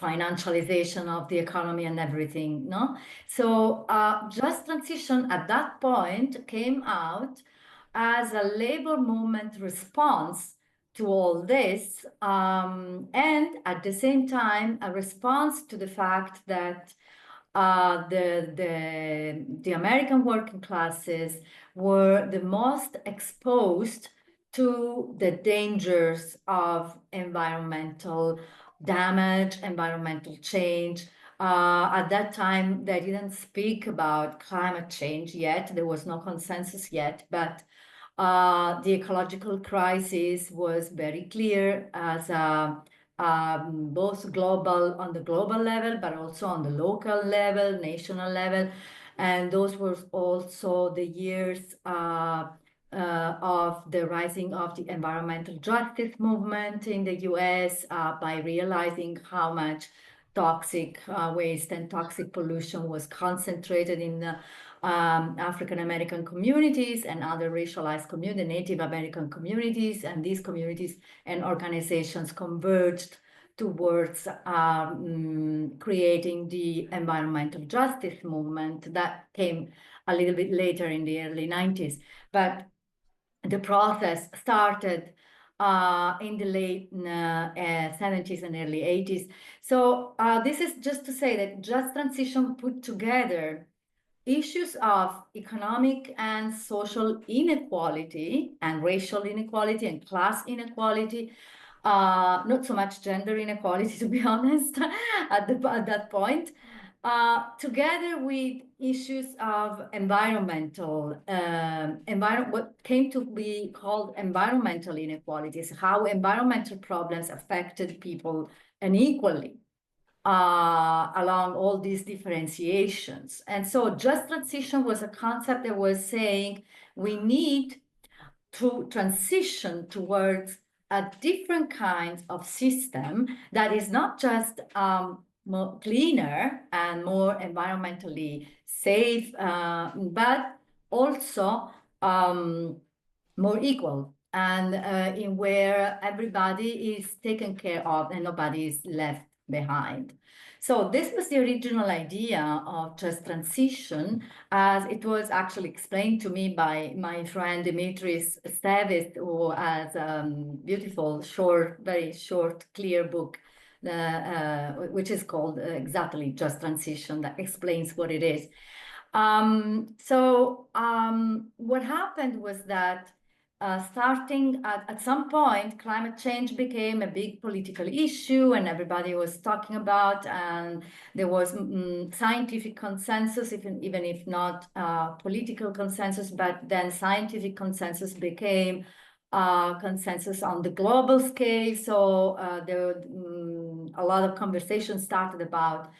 financialization of the economy and everything, no? So just transition at that point came out as a labor movement response to all this, and at the same time, a response to the fact that the American working classes were the most exposed to the dangers of environmental damage, environmental change. At that time, they didn't speak about climate change yet. There was no consensus yet, but the ecological crisis was very clear as both on the global level, but also on the local level, national level. And those were also the years of the rising of the environmental justice movement in the US by realizing how much toxic waste and toxic pollution was concentrated in African American communities and other racialized communities, Native American communities, and these communities and organizations converged towards creating the environmental justice movement that came a little bit later in the early 90s. But the process started in the late 70s and early 80s. So this is just to say that just transition put together issues of economic and social inequality and racial inequality and class inequality, not so much gender inequality, to be honest, at that point, together with issues of what came to be called environmental inequalities, how environmental problems affected people unequally along all these differentiations. And so just transition was a concept that was saying we need to transition towards a different kind of system that is not just more cleaner and more environmentally safe, but also more equal, and in where everybody is taken care of and nobody is left behind. So this was the original idea of just transition, as it was actually explained to me by my friend Dimitris Stevis, who has a beautiful, short, very short, clear book, which is called exactly Just Transition, that explains what it is. What happened was that starting at some point, climate change became a big political issue and everybody was talking about, and there was scientific consensus, even if not political consensus, but then scientific consensus became consensus on the global scale. So there were a lot of conversations started about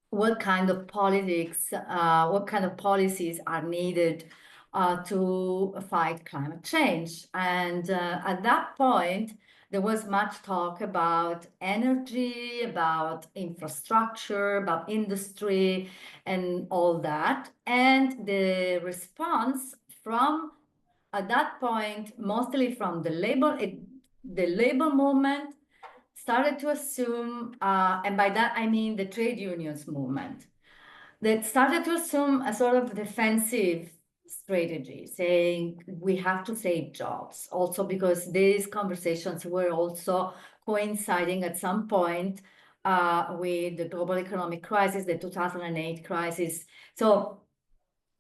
what kind of politics, what kind of policies are needed to fight climate change. And at that point, there was much talk about energy, about infrastructure, about industry, and all that. And the response from, at that point, mostly from the labor movement, started to assume, and by that I mean the trade unions movement, that started to assume a sort of defensive strategy, saying we have to save jobs. Also because these conversations were also coinciding at some point with the global economic crisis, the 2008 crisis, so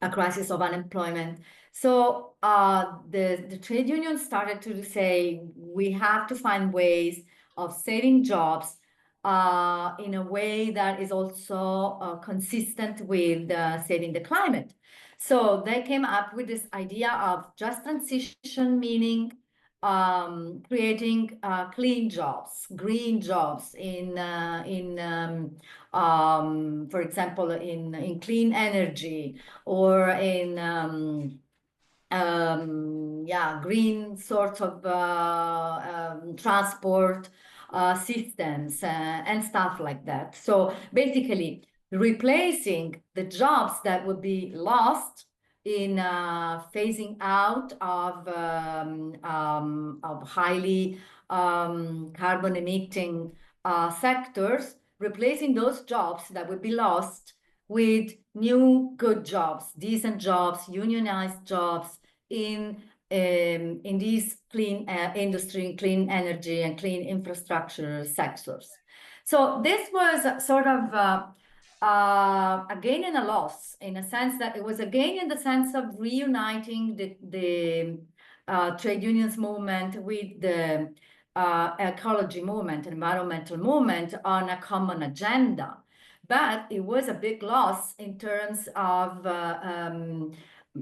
a crisis of unemployment. So the trade unions started to say we have to find ways of saving jobs in a way that is also consistent with saving the climate. So they came up with this idea of just transition, meaning creating clean jobs, green jobs for example, in clean energy, or in green sorts of transport systems and stuff like that. So basically, replacing the jobs that would be lost in phasing out of highly carbon emitting sectors, replacing those jobs that would be lost with new good jobs, decent jobs, unionized jobs in these clean industry, clean energy, and clean infrastructure sectors. So this was sort of a gain and a loss, in a sense that it was a gain in the sense of reuniting the trade unions movement with the ecology movement, environmental movement on a common agenda. But it was a big loss in terms of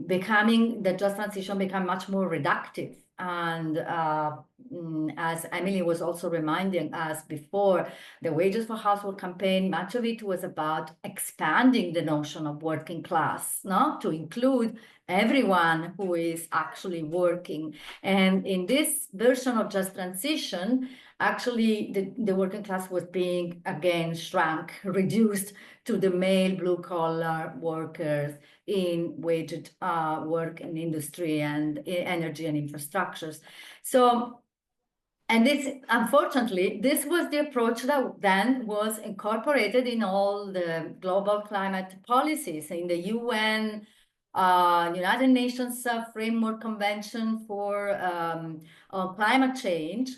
becoming, the just transition became much more reductive. And as Emily was also reminding us before, the Wages for Household campaign, much of it was about expanding the notion of working class, no? To include everyone who is actually working. And in this version of just transition, actually the working class was being again shrunk, reduced to the male blue-collar workers in waged work and industry and energy and infrastructures. So, and this, unfortunately, this was the approach that then was incorporated in all the global climate policies in the UN, United Nations Framework Convention for Climate Change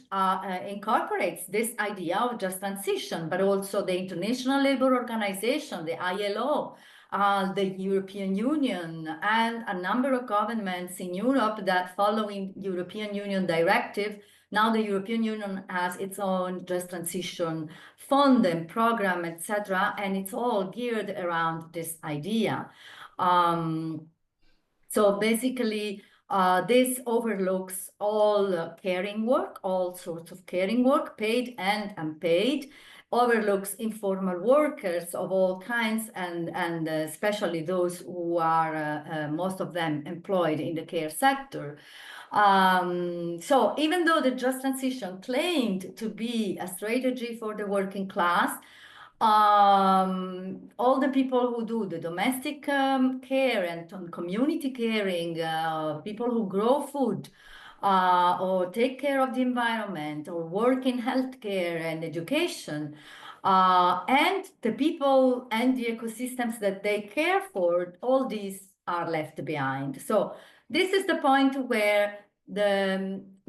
incorporates this idea of just transition, but also the International Labour Organization, the ILO, the European Union, and a number of governments in Europe that, following European Union directive, now the European Union has its own just transition fund and program, etc., and it's all geared around this idea. So basically, this overlooks all caring work, all sorts of caring work, paid and unpaid, overlooks informal workers of all kinds, and especially those who are, most of them, employed in the care sector. So even though the just transition claimed to be a strategy for the working class, all the people who do the domestic care and community caring, people who grow food, or take care of the environment, or work in healthcare and education, and the people and the ecosystems that they care for, all these are left behind. So this is the point where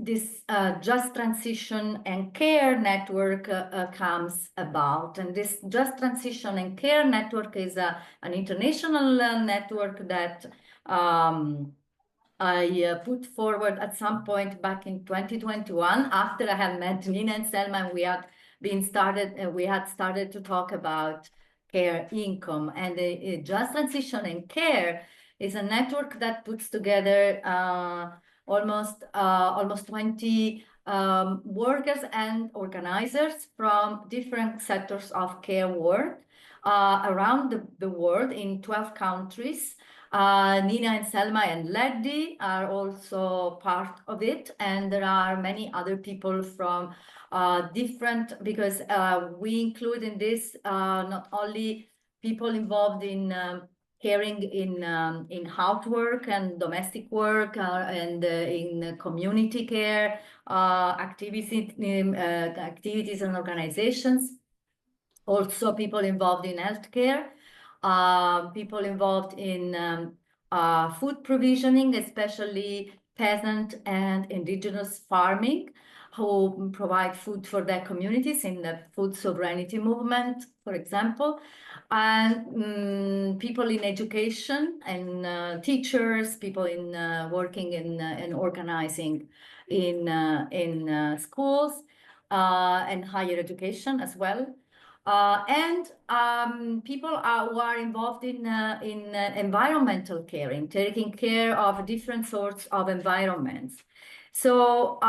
this just transition and care network comes about. And this just transition and care network is an international network that I put forward at some point back in 2021, after I had met Nina and Selma, we had started to talk about care income. And the just transition and care is a network that puts together almost 20 workers and organizers from different sectors of care work around the world in 12 countries. Nina and Selma and Leddy are also part of it, and there are many other people from different, because we include in this not only people involved in caring in housework and domestic work and in community care activities and organizations. Also people involved in healthcare, people involved in food provisioning, especially peasant and indigenous farming, who provide food for their communities in the food sovereignty movement, for example, and people in education and teachers, people in working in organizing in schools and higher education as well. And people who are involved in environmental caring, taking care of different sorts of environments. So,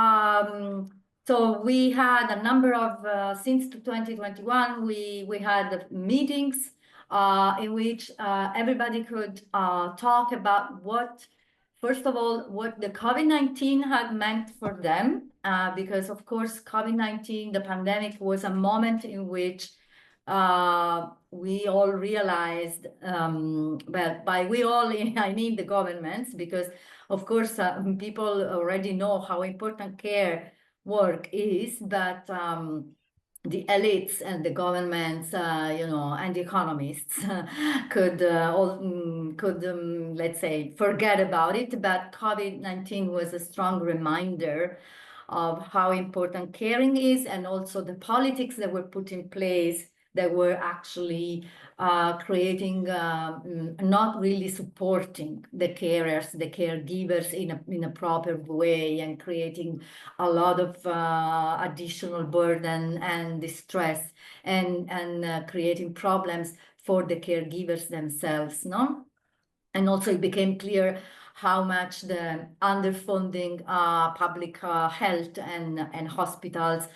so we had a number of, since 2021, we had meetings in which everybody could talk about what, first of all, what the COVID-19 had meant for them, because of course, COVID-19, the pandemic, was a moment in which we all realized, well, by we all, I mean the governments, because of course people already know how important care work is, but the elites and the governments, you know, and the economists could let's say, forget about it. But COVID-19 was a strong reminder of how important caring is, and also the politics that were put in place that were actually creating, not really supporting the carers, the caregivers in a proper way, and creating a lot of additional burden and distress, and creating problems for the caregivers themselves, no? And also it became clear how much the underfunding public health and hospitals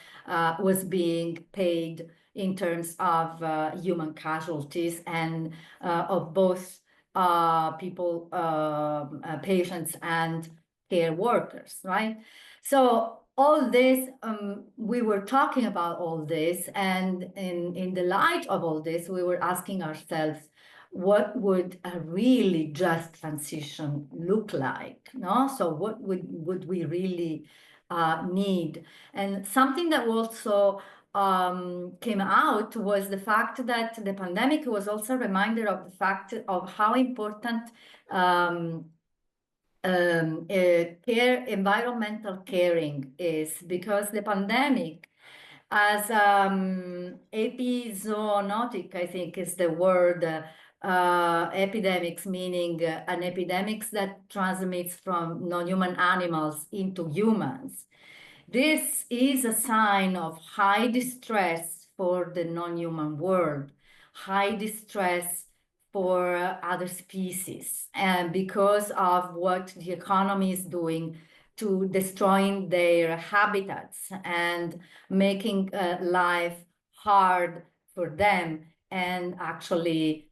was being paid in terms of human casualties and of both people, patients and care workers, right? So all this, we were talking about all this, and in the light of all this, we were asking ourselves, what would a really just transition look like? No, so what would we really need? And something that also came out was the fact that the pandemic was also a reminder of the fact of how important environmental caring is, because the pandemic, as epizoonotic, I think is the word, epidemics, meaning an epidemics that transmits from non-human animals into humans. This is a sign of high distress for the non-human world, high distress for other species, and because of what the economy is doing to destroying their habitats and making life hard for them, and actually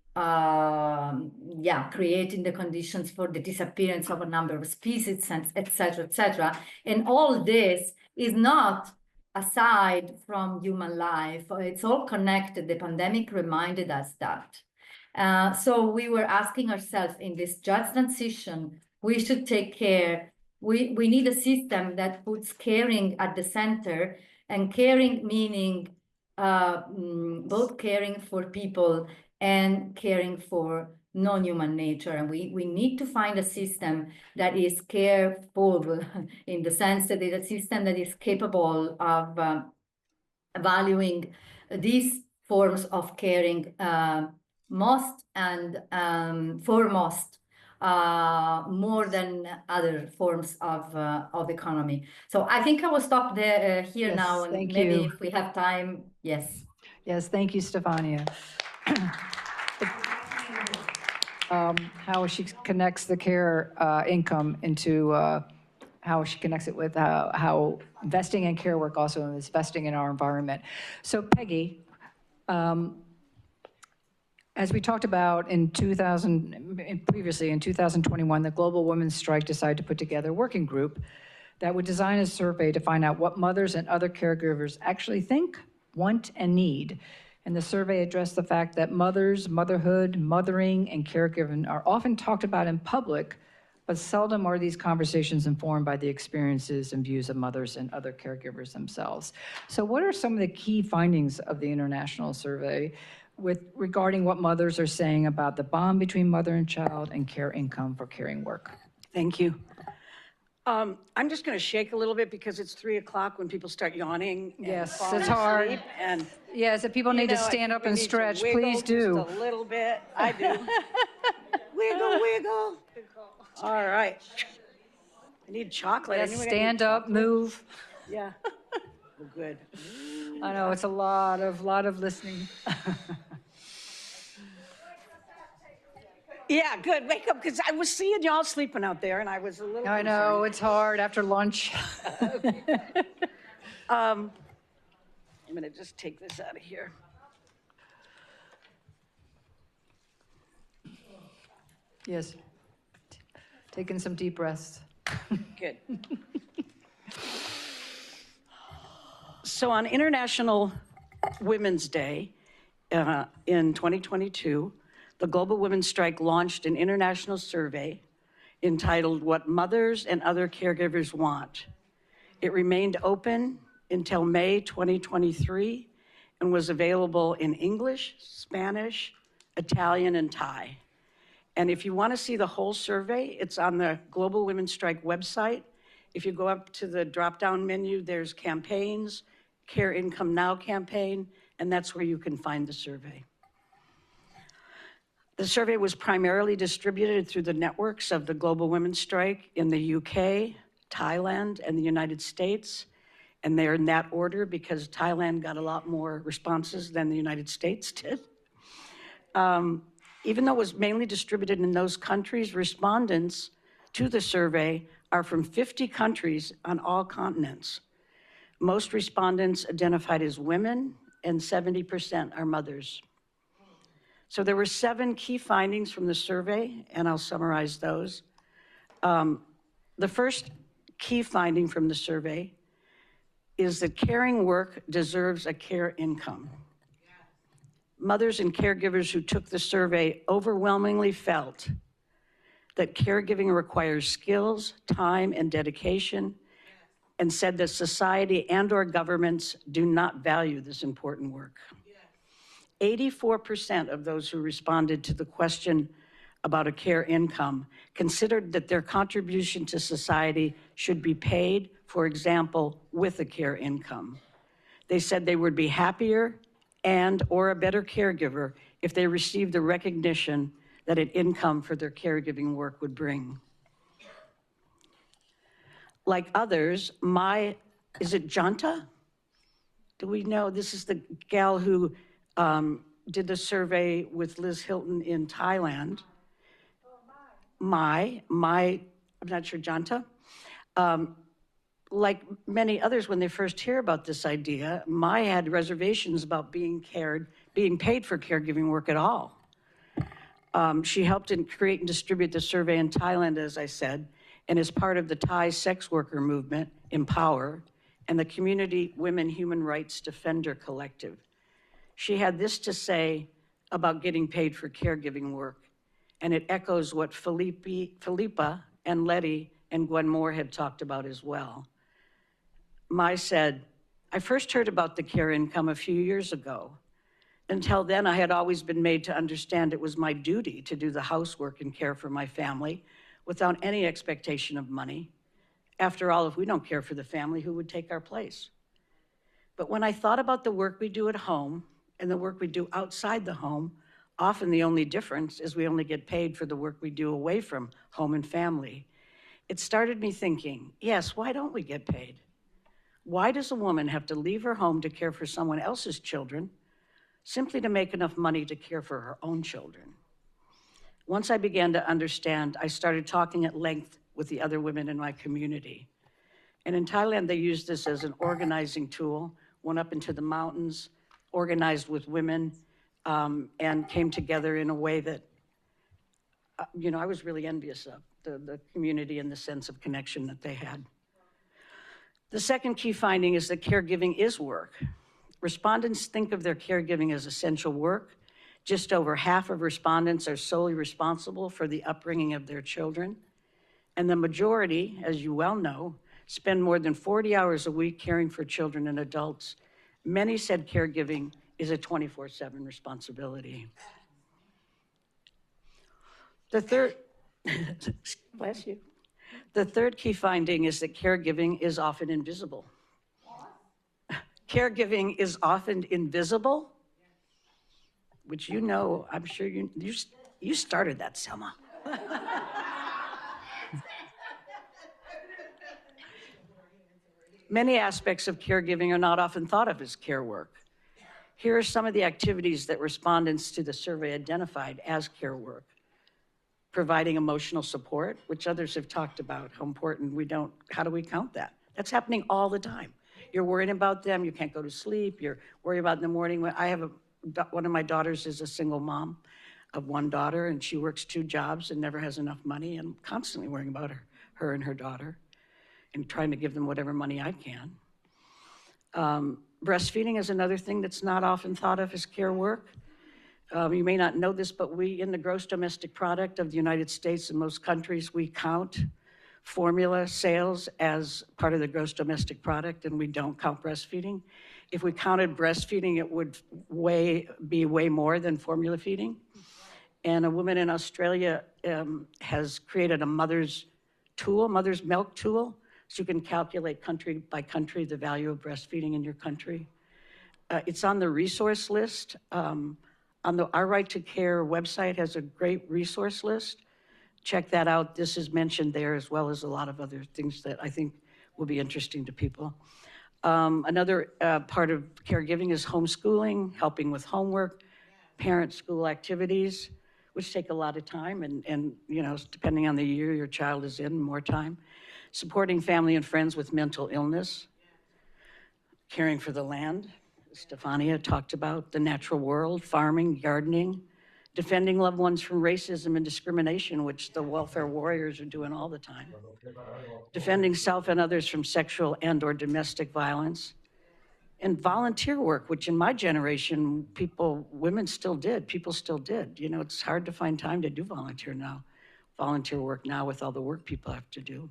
creating the conditions for the disappearance of a number of species, and et cetera, and all this is not aside from human life. It's all connected. The pandemic reminded us that. So we were asking ourselves, in this just transition, we should take care. We need a system that puts caring at the center, and caring meaning both caring for people and caring for non-human nature. And we need to find a system that is careful in the sense that it's a system that is capable of valuing these forms of caring most and foremost, more than other forms of economy. So I think I will stop there here Yes, now, and maybe if we have time, yes. Yes, thank you, Stefania. How she connects the care income into how she connects it with how investing in care work also is investing in our environment. So Peggy, As we talked about previously in 2021, the global women's strike decided to put together a working group that would design a survey to find out what mothers and other caregivers actually think, want, and need. And the survey addressed the fact that mothers, motherhood, mothering, and caregiving are often talked about in public, but seldom are these conversations informed by the experiences and views of mothers and other caregivers themselves. So what are some of the key findings of the international survey regarding what mothers are saying about the bond between mother and child and care income for caring work? Thank you. I'm just going to shake a little bit because it's 3 o'clock when people start yawning. Yes, and it's hard. asleep, and Yes, if people need to stand up and stretch, please do. Just a little bit. I do. Wiggle, wiggle. All right. I need chocolate. Yes, Anyone stand need up, chocolate? move. Yeah. Oh, good. I know, it's a lot of listening. Yeah, good. Wake up, because I was seeing y'all sleeping out there, and I was a little I know, it's hard after lunch. I'm going to just take this out of here. Yes. Taking some deep breaths. Good. So on International Women's Day in 2022, the Global Women's Strike launched an international survey entitled What Mothers and Other Caregivers Want. It remained open until May 2023 and was available in English, Spanish, Italian, and Thai. And if you want to see the whole survey, it's on the Global Women's Strike website. If you go up to the drop-down menu, there's campaigns, Care Income Now campaign, and that's where you can find the survey. The survey was primarily distributed through the networks of the Global Women's Strike in the UK, Thailand, and the United States. And they're in that order because Thailand got a lot more responses than the United States did. Even though it was mainly distributed in those countries, respondents to the survey are from 50 countries on all continents. Most respondents identified as women, and 70% are mothers. So there were 7 key findings from the survey, and I'll summarize those. The first key finding from the survey is that caring work deserves a care income. Mothers and caregivers who took the survey overwhelmingly felt that caregiving requires skills, time, and dedication, and said that society and/or governments do not value this important work. 84% of those who responded to the question about a care income considered that their contribution to society should be paid, for example, with a care income. They said they would be happier and/or a better caregiver if they received the recognition that an income for their caregiving work would bring. Like others, is it Janta? Do we know? This is the gal who did the survey with Liz Hilton in Thailand. I'm not sure, Janta. Like many others, when they first hear about this idea, Mai had reservations about being paid for caregiving work at all. She helped create and distribute the survey in Thailand, as I said, and is part of the Thai sex worker movement, Empower, and the Community Women Human Rights Defender Collective. She had this to say about getting paid for caregiving work, and it echoes what Philippa and Letty and Gwen Moore had talked about as well. Mai said, I first heard about the care income a few years ago. Until then, I had always been made to understand it was my duty to do the housework and care for my family without any expectation of money. After all, if we don't care for the family, who would take our place? But when I thought about the work we do at home and the work we do outside the home, often the only difference is we only get paid for the work we do away from home and family. It started me thinking, yes, why don't we get paid? Why does a woman have to leave her home to care for someone else's children simply to make enough money to care for her own children? Once I began to understand, I started talking at length with the other women in my community. And in Thailand, they used this as an organizing tool, went up into the mountains, organized with women, and came together in a way that, I was really envious of the community and the sense of connection that they had. The second key finding is that caregiving is work. Respondents think of their caregiving as essential work. Just over half of respondents are solely responsible for the upbringing of their children. And the majority, as you well know, spend more than 40 hours a week caring for children and adults. Many said caregiving is a 24/7 responsibility. The third, bless you. The third key finding is that caregiving is often invisible. Caregiving is often invisible, which I'm sure you started that, Selma. Many aspects of caregiving are not often thought of as care work. Here are some of the activities that respondents to the survey identified as care work. Providing emotional support, which others have talked about, how important how do we count that? That's happening all the time. You're worrying about them, you can't go to sleep, you're worried about in the morning. One of my daughters is a single mom of one daughter, and she works 2 jobs and never has enough money, and I'm constantly worrying about her and her daughter and trying to give them whatever money I can. Breastfeeding is another thing that's not often thought of as care work. You may not know this, but we, in the gross domestic product of the United States and most countries, we count formula sales as part of the gross domestic product, and we don't count breastfeeding. If we counted breastfeeding, it would be way more than formula feeding. And a woman in Australia has created a mother's milk tool, so you can calculate country by country the value of breastfeeding in your country. It's on the resource list. Our Right to Care website has a great resource list. Check that out. This is mentioned there, as well as a lot of other things that I think will be interesting to people. Another part of caregiving is homeschooling, helping with homework, parent-school activities, which take a lot of time, and depending on the year your child is in, more time. Supporting family and friends with mental illness, caring for the land, Stefania talked about, the natural world, farming, gardening, defending loved ones from racism and discrimination, which the welfare warriors are doing all the time. Defending self and others from sexual and/or domestic violence. And volunteer work, which in my generation, women still did, people still did. It's hard to find time to do volunteer work now with all the work people have to do.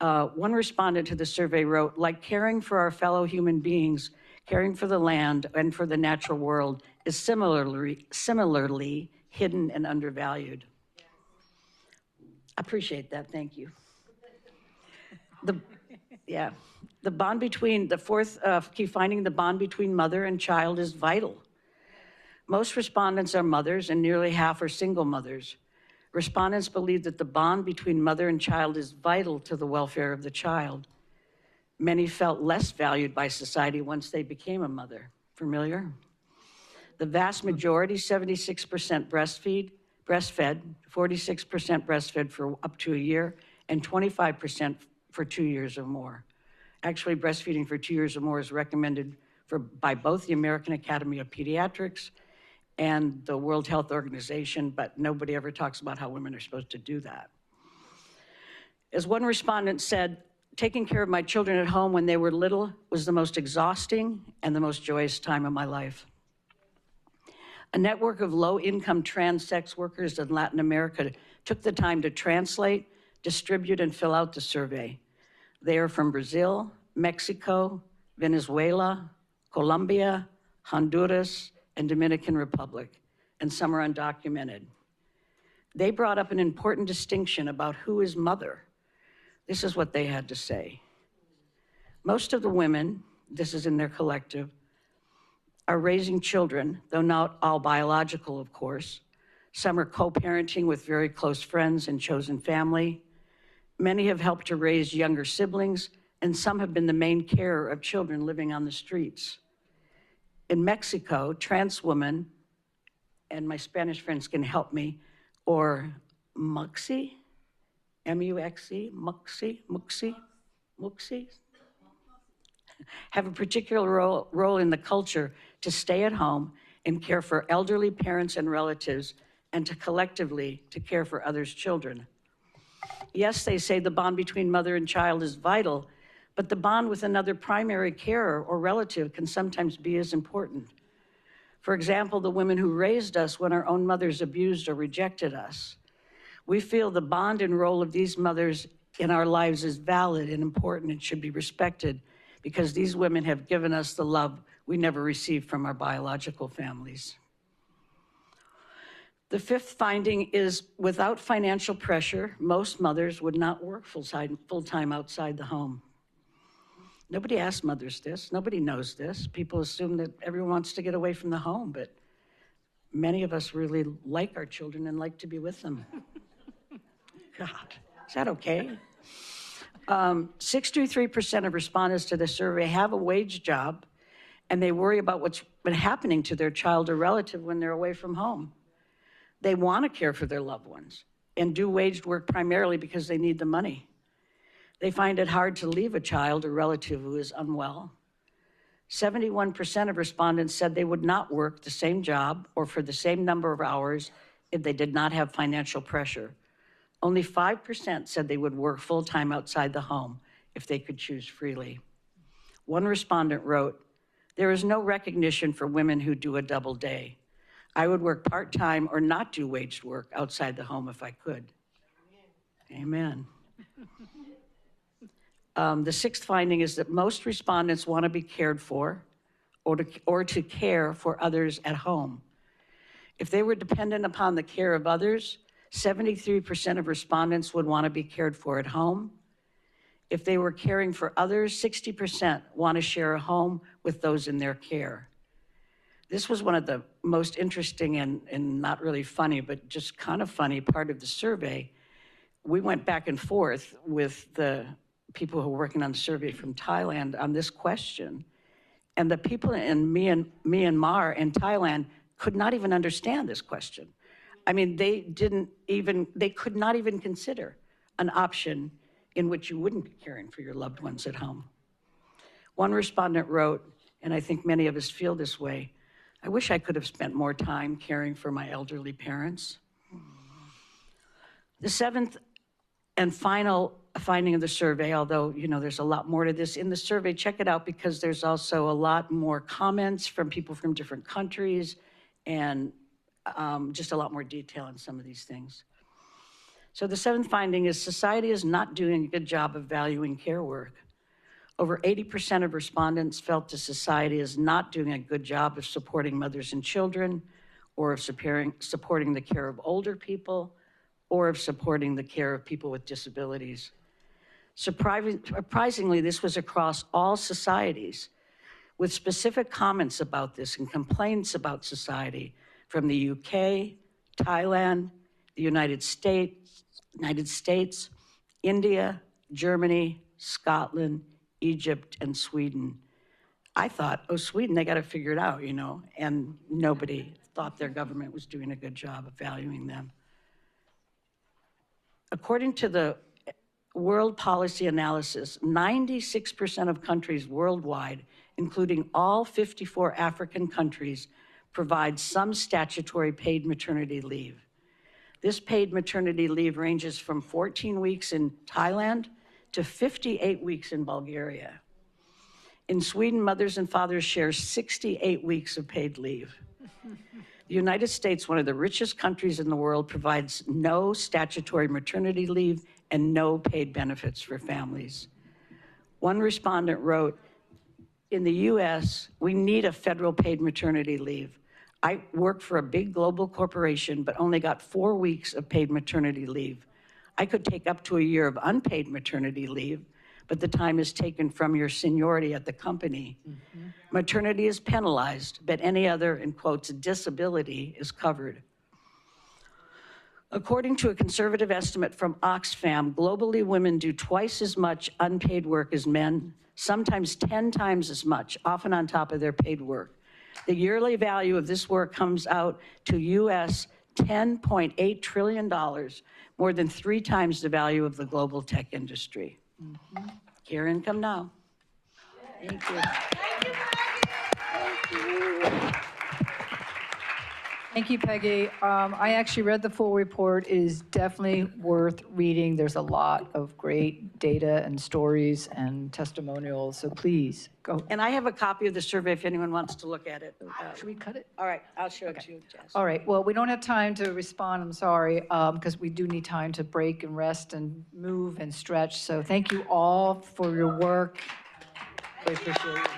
One respondent to the survey wrote, like caring for our fellow human beings, caring for the land and for the natural world is similarly hidden and undervalued. Appreciate that, thank you. The fourth key finding, the bond between mother and child is vital. Most respondents are mothers and nearly half are single mothers. Respondents believe that the bond between mother and child is vital to the welfare of the child. Many felt less valued by society once they became a mother. Familiar? The vast majority, 76% breastfed, 46% breastfed for up to a year, and 25% for 2 years or more. Actually, breastfeeding for 2 years or more is recommended by both the American Academy of Pediatrics and the World Health Organization, but nobody ever talks about how women are supposed to do that. As one respondent said, taking care of my children at home when they were little was the most exhausting and the most joyous time of my life. A network of low-income trans sex workers in Latin America took the time to translate, distribute, and fill out the survey. They are from Brazil, Mexico, Venezuela, Colombia, Honduras, and Dominican Republic, and some are undocumented. They brought up an important distinction about who is mother. This is what they had to say. Most of the women, this is in their collective, are raising children, though not all biological, of course. Some are co-parenting with very close friends and chosen family. Many have helped to raise younger siblings, and some have been the main carer of children living on the streets. In Mexico, trans women, and my Spanish friends can help me, or muxi, M-U-X-E, muxi, have a particular role in the culture to stay at home and care for elderly parents and relatives, and to collectively to care for others' children. Yes, they say the bond between mother and child is vital, but the bond with another primary carer or relative can sometimes be as important. For example, the women who raised us when our own mothers abused or rejected us. We feel the bond and role of these mothers in our lives is valid and important and should be respected because these women have given us the love we never received from our biological families. The fifth finding is without financial pressure, most mothers would not work full-time outside the home. Nobody asks mothers this. Nobody knows this. People assume that everyone wants to get away from the home, but many of us really like our children and like to be with them. God, is that okay? 63% of respondents to the survey have a wage job, and they worry about what's been happening to their child or relative when they're away from home. They want to care for their loved ones and do waged work primarily because they need the money. They find it hard to leave a child or relative who is unwell. 71% of respondents said they would not work the same job or for the same number of hours if they did not have financial pressure. Only 5% said they would work full-time outside the home if they could choose freely. One respondent wrote, "There is no recognition for women who do a double day. I would work part-time or not do waged work outside the home if I could." Amen. The sixth finding is that most respondents want to be cared for or to care for others at home. If they were dependent upon the care of others, 73% of respondents would want to be cared for at home. If they were caring for others, 60% want to share a home with those in their care. This was one of the most interesting and not really funny, but just kind of funny part of the survey. We went back and forth with the people who were working on the survey from Thailand on this question. And the people in Myanmar and Thailand could not even understand this question. I mean, they could not even consider an option in which you wouldn't be caring for your loved ones at home. One respondent wrote, and I think many of us feel this way, "I wish I could have spent more time caring for my elderly parents." The seventh and final finding of the survey, although there's a lot more to this in the survey, check it out because there's also a lot more comments from people from different countries and just a lot more detail on some of these things. So the seventh finding is society is not doing a good job of valuing care work. Over 80% of respondents felt the society is not doing a good job of supporting mothers and children, or of supporting the care of older people, or of supporting the care of people with disabilities. Surprisingly, this was across all societies, with specific comments about this and complaints about society from the UK, Thailand, the United States, India, Germany, Scotland, Egypt, and Sweden. I thought, oh, Sweden, they got to figure it out, and nobody thought their government was doing a good job of valuing them. According to the World Policy Analysis, 96% of countries worldwide, including all 54 African countries, provide some statutory paid maternity leave. This paid maternity leave ranges from 14 weeks in Thailand to 58 weeks in Bulgaria. In Sweden, mothers and fathers share 68 weeks of paid leave. The United States, one of the richest countries in the world, provides no statutory maternity leave and no paid benefits for families. One respondent wrote, "In the US, we need a federal paid maternity leave. I work for a big global corporation, but only got 4 weeks of paid maternity leave. I could take up to a year of unpaid maternity leave, but the time is taken from your seniority at the company. Maternity is penalized, but any other, in quotes, disability is covered." According to a conservative estimate from Oxfam, globally women do twice as much unpaid work as men, sometimes 10 times as much, often on top of their paid work. The yearly value of this work comes out to US $10.8 trillion, more than 3 times the value of the global tech industry. Care income now. Thank you. Thank you. Thank you, Peggy. I actually read the full report. It is definitely worth reading. There's a lot of great data and stories and testimonials, so please go. And I have a copy of the survey if anyone wants to look at it. Should we cut it? All right, I'll show it to you, Jess. All right, well, we don't have time to respond, I'm sorry, because we do need time to break and rest and move and stretch. So thank you all for your work. We appreciate it.